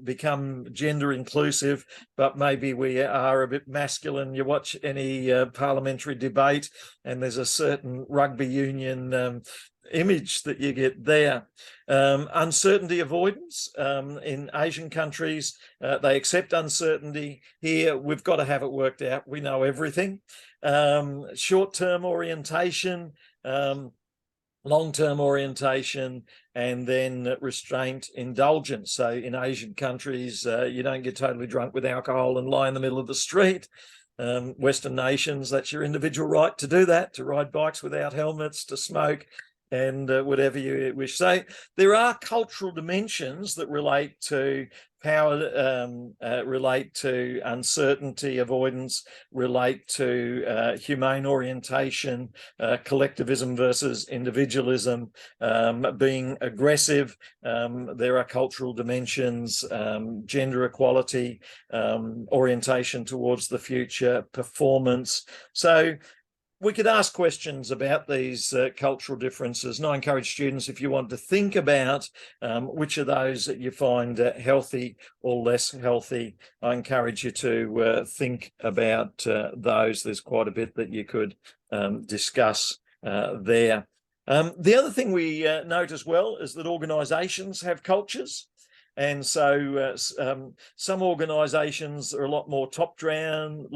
become gender inclusive, but maybe we are a bit masculine. You watch any parliamentary debate and there's a certain rugby union image that you get there. Uncertainty avoidance in Asian countries, they accept uncertainty. Here we've got to have it worked out. We know everything. short-term orientation, long-term orientation, and then restraint, indulgence. So in Asian countries, you don't get totally drunk with alcohol and lie in the middle of the street. Western nations, that's your individual right to do that, to ride bikes without helmets, to smoke, and whatever you wish. So there are cultural dimensions that relate to power, relate to uncertainty avoidance, relate to humane orientation, collectivism versus individualism, being aggressive. There are cultural dimensions, gender equality, orientation towards the future, performance. So we could ask questions about these cultural differences, and I encourage students, if you want to think about which of those that you find healthy or less healthy, I encourage you to think about those. There's quite a bit that you could discuss there. The other thing we note as well is that organisations have cultures. And so some organisations are a lot more top-down,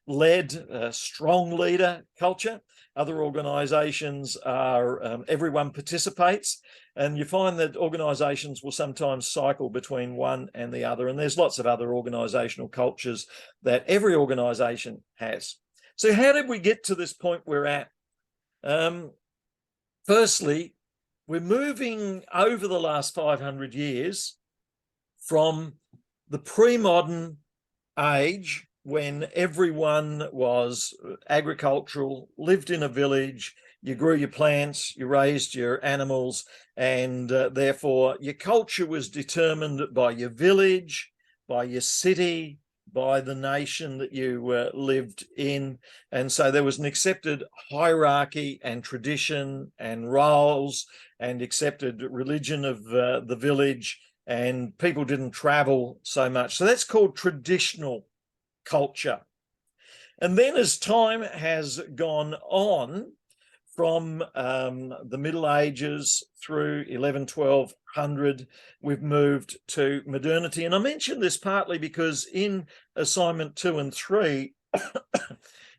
led, strong leader culture. Other organisations are everyone participates. And you find that organisations will sometimes cycle between one and the other. And there's lots of other organisational cultures that every organisation has. So how did we get to this point we're at? Firstly, we're moving over the last 500 years from the pre-modern age, when everyone was agricultural, lived in a village, you grew your plants, you raised your animals, and therefore your culture was determined by your village, by your city, by the nation that you lived in. And so there was an accepted hierarchy and tradition and roles and accepted religion of the village, and people didn't travel so much. So that's called traditional culture. And then as time has gone on, from the Middle Ages through 1200, we've moved to modernity. And I mention this partly because in assignment 2 and 3,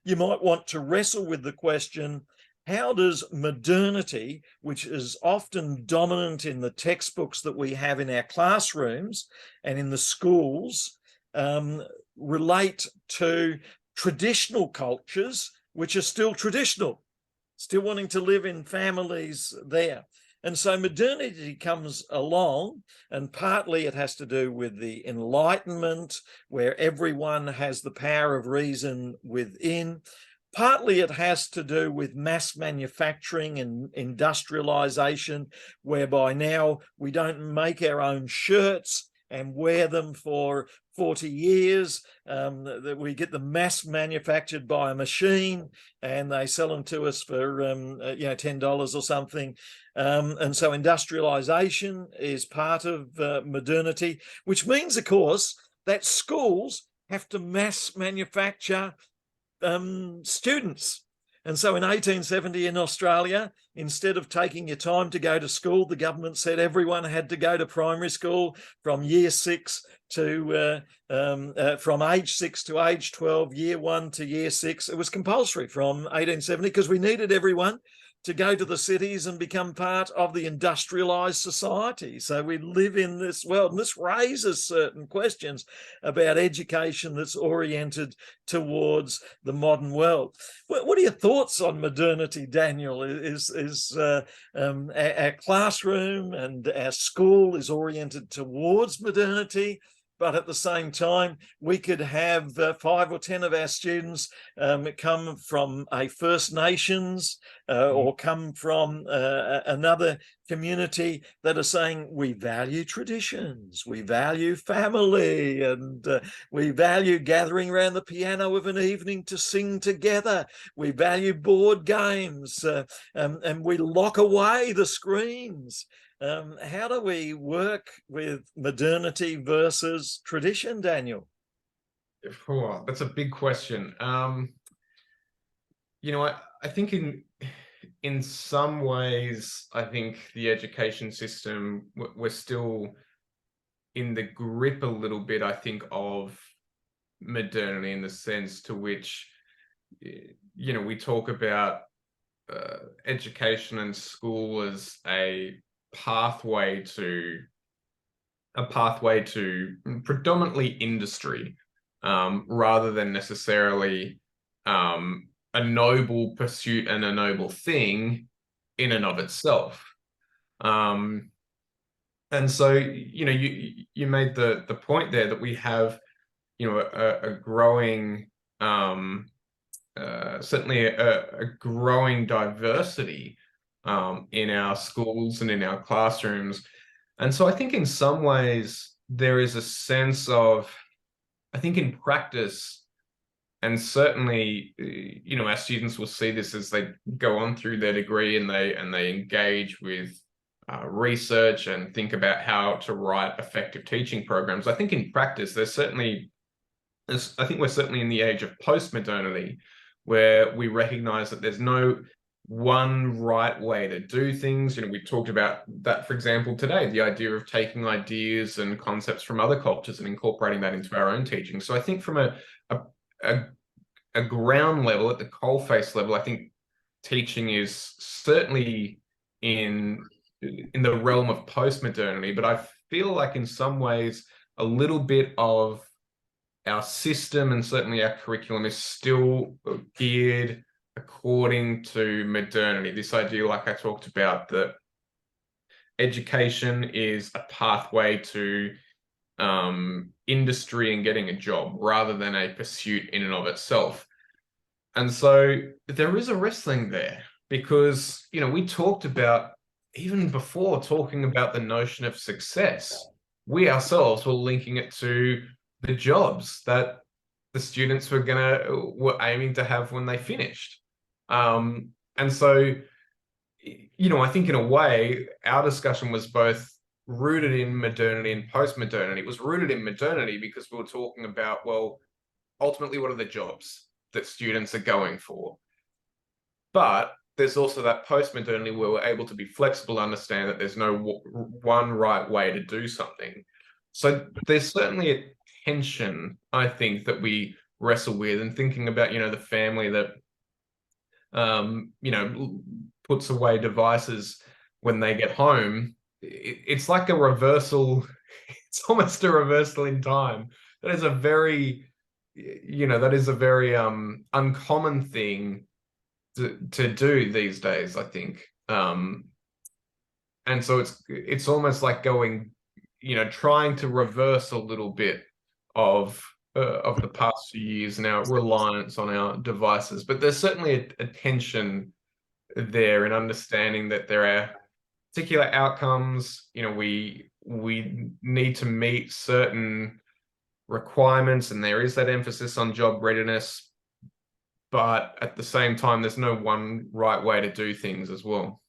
you might want to wrestle with the question, how does modernity, which is often dominant in the textbooks that we have in our classrooms and in the schools, relate to traditional cultures, which are still traditional, still wanting to live in families there? And so modernity comes along, and partly it has to do with the Enlightenment, where everyone has the power of reason within. Partly it has to do with mass manufacturing and industrialization, whereby now we don't make our own shirts and wear them for 40 years, that we get them mass manufactured by a machine and they sell them to us for $10 or something. And so industrialization is part of modernity, which means, of course, that schools have to mass manufacture students. And so in 1870 in Australia, instead of taking your time to go to school, the government said everyone had to go to primary school from year 6 to from age 6 to age 12, year 1 to year 6. It was compulsory from 1870 because we needed everyone to go to the cities and become part of the industrialized society. So we live in this world, and this raises certain questions about education that's oriented towards the modern world. What are your thoughts on modernity, Daniel? Is our classroom and our school is oriented towards modernity, but at the same time, we could have 5 or 10 of our students come from a First Nations or come from another community that are saying, we value traditions, we value family, and we value gathering around the piano of an evening to sing together. We value board games, and we lock away the screens. How do we work with modernity versus tradition, Daniel? Oh, that's a big question. I think in some ways, I think the education system, we're still in the grip a little bit, I think, of modernity, in the sense to which we talk about education and school as a pathway to predominantly industry, rather than necessarily a noble pursuit and a noble thing in and of itself. And so, you made the point there that we have, a growing, certainly a growing diversity in our schools and in our classrooms. And so I think in some ways there is a sense of, I think in practice, and certainly, our students will see this as they go on through their degree and they engage with research and think about how to write effective teaching programs. I think in practice, I think we're certainly in the age of post-modernity, where we recognize that there's no one right way to do things. We talked about that, for example, today, the idea of taking ideas and concepts from other cultures and incorporating that into our own teaching. So I think from a ground level, at the coalface level, I think teaching is certainly in the realm of post-modernity, but I feel like in some ways a little bit of our system and certainly our curriculum is still geared according to modernity. This idea, like I talked about, that education is a pathway to industry and getting a job rather than a pursuit in and of itself. And so there is a wrestling there, because, we talked about, even before talking about the notion of success, we ourselves were linking it to the jobs that the students were aiming to have when they finished. And so, I think in a way, our discussion was both rooted in modernity and post-modernity. It was rooted in modernity because we were talking about, well, ultimately, what are the jobs that students are going for? But there's also that post-modernity where we're able to be flexible, understand that there's no one right way to do something. So there's certainly a tension, I think, that we wrestle with, and thinking about, the family that, puts away devices when they get home. It's like a reversal. It's almost a reversal in time. That is a very, uncommon thing to do these days, I think. And so it's almost like going, trying to reverse a little bit of the past few years and our reliance on our devices. But there's certainly a tension there in understanding that there are particular outcomes. We need to meet certain requirements, and there is that emphasis on job readiness. But at the same time, there's no one right way to do things as well.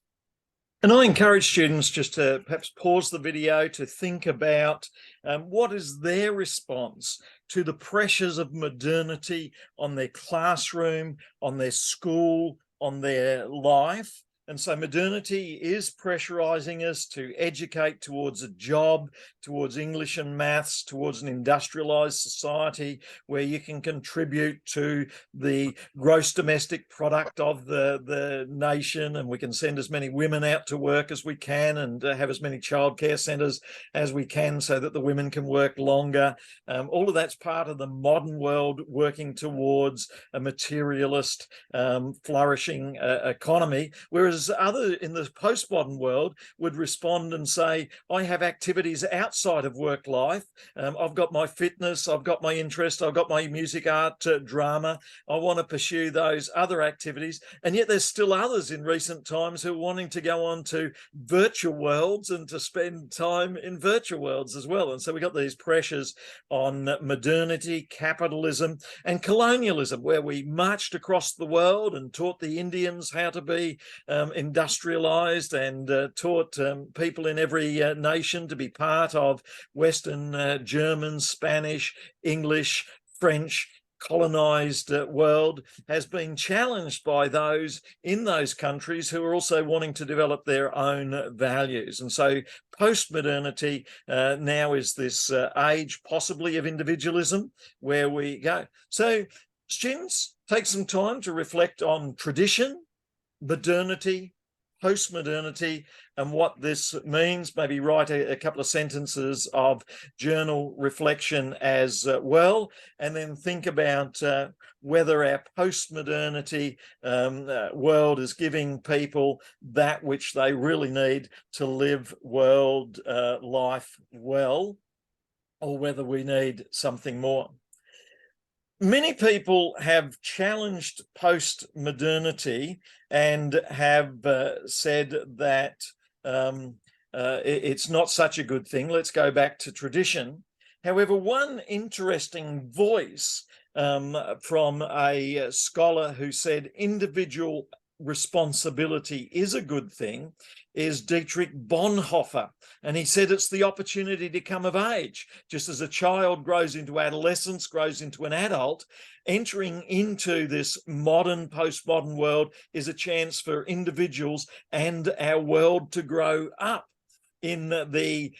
And I encourage students just to perhaps pause the video to think about what is their response to the pressures of modernity on their classroom, on their school, on their life. And so modernity is pressurizing us to educate towards a job, towards English and maths, towards an industrialized society where you can contribute to the gross domestic product of the nation, and we can send as many women out to work as we can, and have as many childcare centres as we can so that the women can work longer. All of that's part of the modern world working towards a materialist, flourishing economy, whereas others in the postmodern world would respond and say, I have activities outside of work life. I've got my fitness, I've got my interest, I've got my music, art, drama. I want to pursue those other activities. And yet there's still others in recent times who are wanting to go on to virtual worlds and to spend time in virtual worlds as well. And so we got these pressures on modernity, capitalism, and colonialism, where we marched across the world and taught the Indians how to be industrialized, and taught people in every nation to be part of Western German, Spanish, English, French colonized world, has been challenged by those in those countries who are also wanting to develop their own values. And so post-modernity now is this age possibly of individualism where we go. So Students, take some time to reflect on tradition, modernity, post-modernity, and what this means. Maybe write a couple of sentences of journal reflection as well, and then think about whether our post-modernity world is giving people that which they really need to live world life well, or whether we need something more. Many people have challenged post-modernity and have said that it's not such a good thing. Let's go back to tradition. However, one interesting voice from a scholar who said individual responsibility is a good thing is Dietrich Bonhoeffer. And he said it's the opportunity to come of age. Just as a child grows into adolescence, grows into an adult, entering into this modern, postmodern world is a chance for individuals and our world to grow up. In the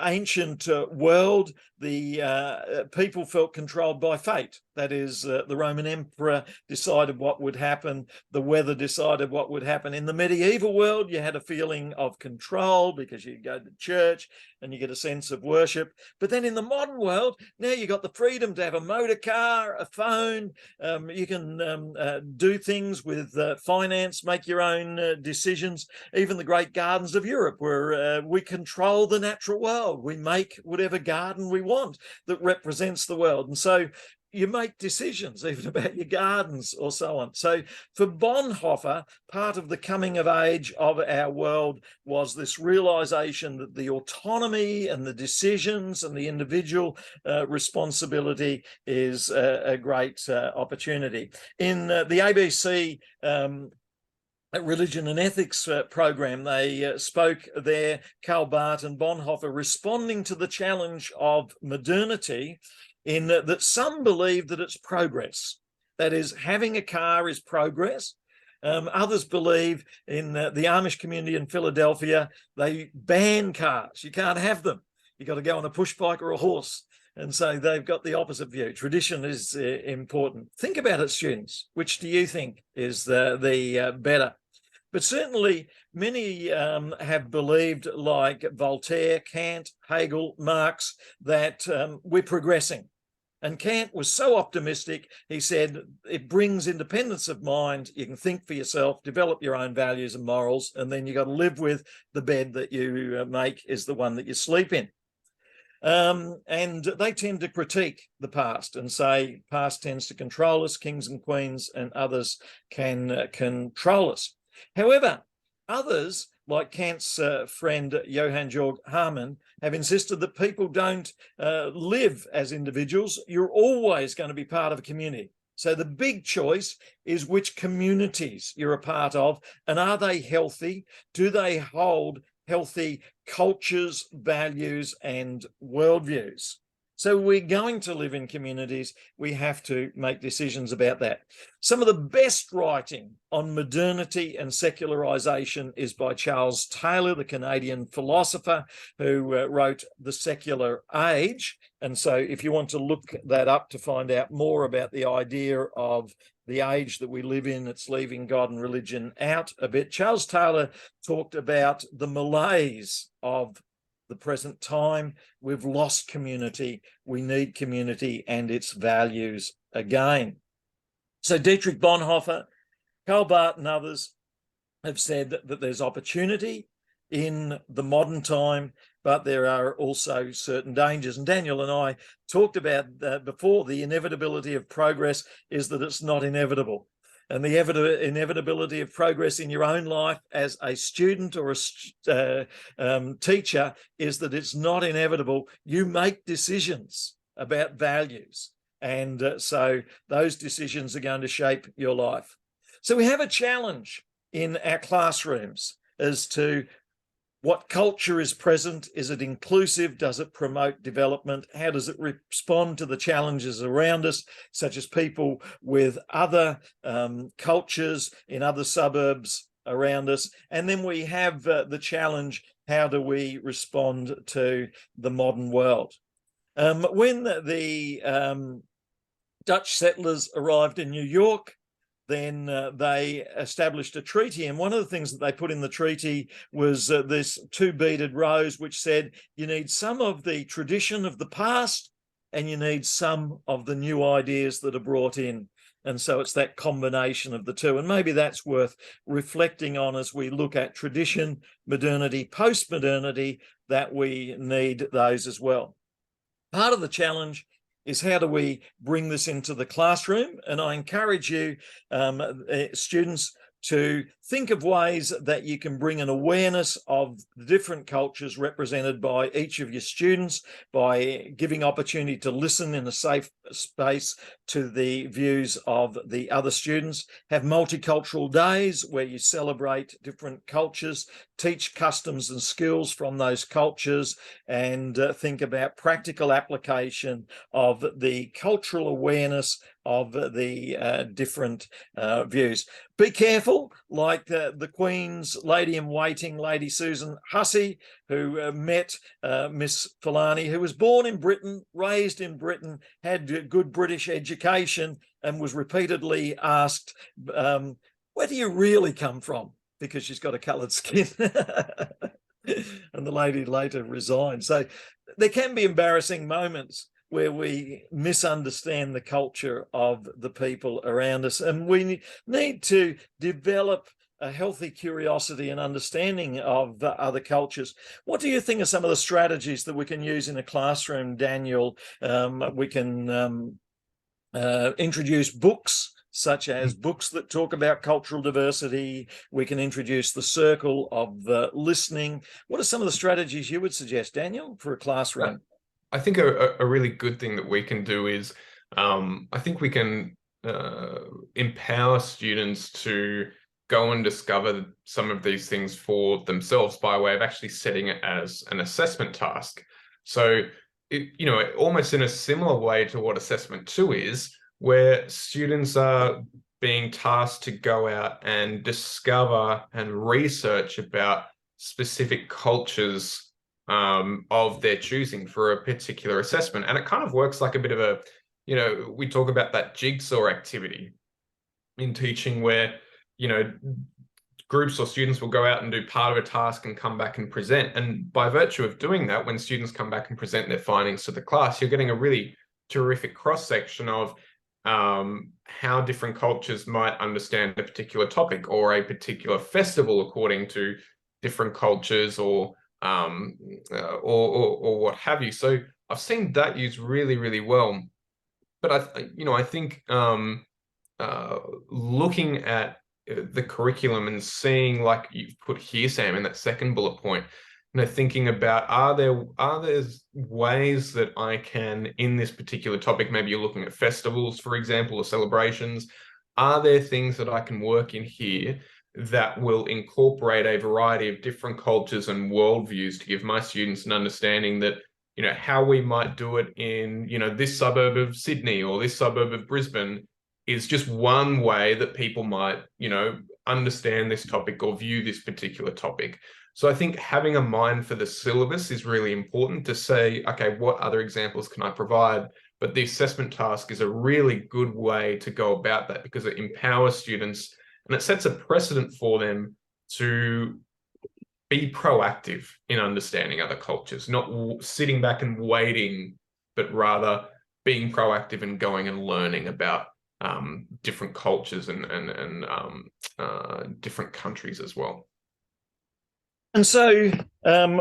ancient world, the people felt controlled by fate. That is, the Roman emperor decided what would happen. The weather decided what would happen. In the medieval world, you had a feeling of control because you go to church and you get a sense of worship. But then in the modern world, now you got the freedom to have a motor car, a phone. You can do things with finance, make your own decisions. Even the great gardens of Europe, where we control the natural world. We make whatever garden we want that represents the world. And so you make decisions even about your gardens or so on. So for Bonhoeffer, part of the coming of age of our world was this realization that the autonomy and the decisions and the individual responsibility is a great opportunity. In the ABC Religion and Ethics program, they spoke there, Karl Barth and Bonhoeffer, responding to the challenge of modernity, in that some believe that it's progress. That is, having a car is progress. Others believe, in the Amish community in Philadelphia, they ban cars. You can't have them. You've got to go on a push bike or a horse. And so they've got the opposite view. Tradition is important. Think about it, students. Which do you think is the better? But certainly many have believed, like Voltaire, Kant, Hegel, Marx, that we're progressing. And Kant was so optimistic, he said, it brings independence of mind. You can think for yourself, develop your own values and morals, and then you got to live with the bed that you make is the one that you sleep in. And they tend to critique the past and say past tends to control us, kings and queens and others can control us. However, others, like Kant's friend Johann Georg Hamann, have insisted that people don't live as individuals. You're always going to be part of a community. So the big choice is which communities you're a part of, and are they healthy? Do they hold healthy cultures, values, and worldviews? So we're going to live in communities. We have to make decisions about that. Some of the best writing on modernity and secularization is by Charles Taylor, the Canadian philosopher who wrote The Secular Age. And so if you want to look that up to find out more about the idea of the age that we live in, it's leaving God and religion out a bit. Charles Taylor talked about the malaise of the present time. We've lost community. We need community and its values again. So Dietrich Bonhoeffer, Karl Barth and others have said that there's opportunity in the modern time, but there are also certain dangers. And Daniel and I talked about before, the inevitability of progress is that it's not inevitable. And the inevitability of progress in your own life as a student or a teacher is that it's not inevitable. You make decisions about values. And so those decisions are going to shape your life. So we have a challenge in our classrooms as to what culture is present. Is it inclusive? Does it promote development? How does it respond to the challenges around us, such as people with other cultures in other suburbs around us? And then we have the challenge, how do we respond to the modern world? When the Dutch settlers arrived in New York. Then they established a treaty. And one of the things that they put in the treaty was this two beaded rose, which said you need some of the tradition of the past and you need some of the new ideas that are brought in. And so it's that combination of the two. And maybe that's worth reflecting on as we look at tradition, modernity, post-modernity, that we need those as well. Part of the challenge is how do we bring this into the classroom? And I encourage you, students, to think of ways that you can bring an awareness of the different cultures represented by each of your students, by giving opportunity to listen in a safe space to the views of the other students. Have multicultural days where you celebrate different cultures, teach customs and skills from those cultures, and think about practical application of the cultural awareness of the different views. Be careful, like the Queen's lady-in-waiting, Lady Susan Hussey, who met Miss Fulani, who was born in Britain, raised in Britain, had good British education, and was repeatedly asked, where do you really come from? Because she's got a coloured skin. And the lady later resigned. So there can be embarrassing moments where we misunderstand the culture of the people around us. And we need to develop a healthy curiosity and understanding of other cultures. What do you think are some of the strategies that we can use in a classroom, Daniel? We can introduce books, such as books that talk about cultural diversity. We can introduce the circle of listening. What are some of the strategies you would suggest, Daniel, for a classroom? I think a really good thing that we can do is, I think we can empower students to go and discover some of these things for themselves by way of actually setting it as an assessment task. So, almost in a similar way to what assessment 2 is, where students are being tasked to go out and discover and research about specific cultures of their choosing for a particular assessment. And it kind of works like a bit of a, we talk about that jigsaw activity in teaching where, groups or students will go out and do part of a task and come back and present. And by virtue of doing that, when students come back and present their findings to the class, you're getting a really terrific cross-section of how different cultures might understand a particular topic or a particular festival according to different cultures or what have you. So I've seen that used really, really well. But I think looking at the curriculum and seeing, like you've put here, Sam, in that second bullet point, thinking about are there ways that I can, in this particular topic, maybe you're looking at festivals, for example, or celebrations, are there things that I can work in here that will incorporate a variety of different cultures and worldviews to give my students an understanding that, how we might do it in, this suburb of Sydney or this suburb of Brisbane is just one way that people might, understand this topic or view this particular topic. So I think having a mind for the syllabus is really important to say, okay, what other examples can I provide? But the assessment task is a really good way to go about that because it empowers students and it sets a precedent for them to be proactive in understanding other cultures, not sitting back and waiting, but rather being proactive and going and learning about different cultures and different countries as well. And so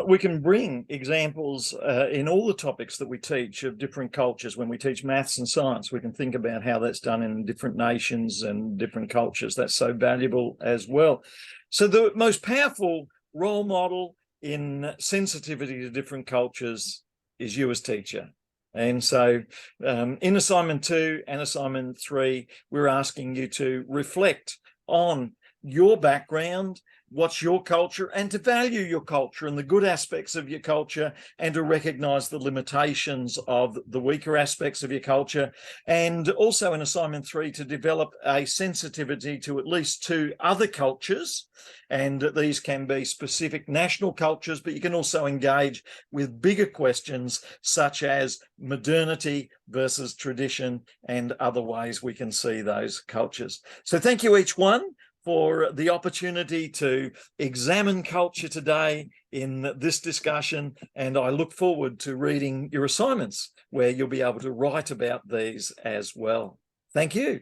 we can bring examples in all the topics that we teach of different cultures. When we teach maths and science, we can think about how that's done in different nations and different cultures. That's so valuable as well. So the most powerful role model in sensitivity to different cultures is you as teacher. And so in assignment 2 and assignment 3, we're asking you to reflect on your background, what's your culture, and to value your culture and the good aspects of your culture, and to recognize the limitations of the weaker aspects of your culture. And also in assignment 3, to develop a sensitivity to at least 2 other cultures. And these can be specific national cultures, but you can also engage with bigger questions such as modernity versus tradition and other ways we can see those cultures. So thank you each one for the opportunity to examine culture today in this discussion, and I look forward to reading your assignments where you'll be able to write about these as well. Thank you.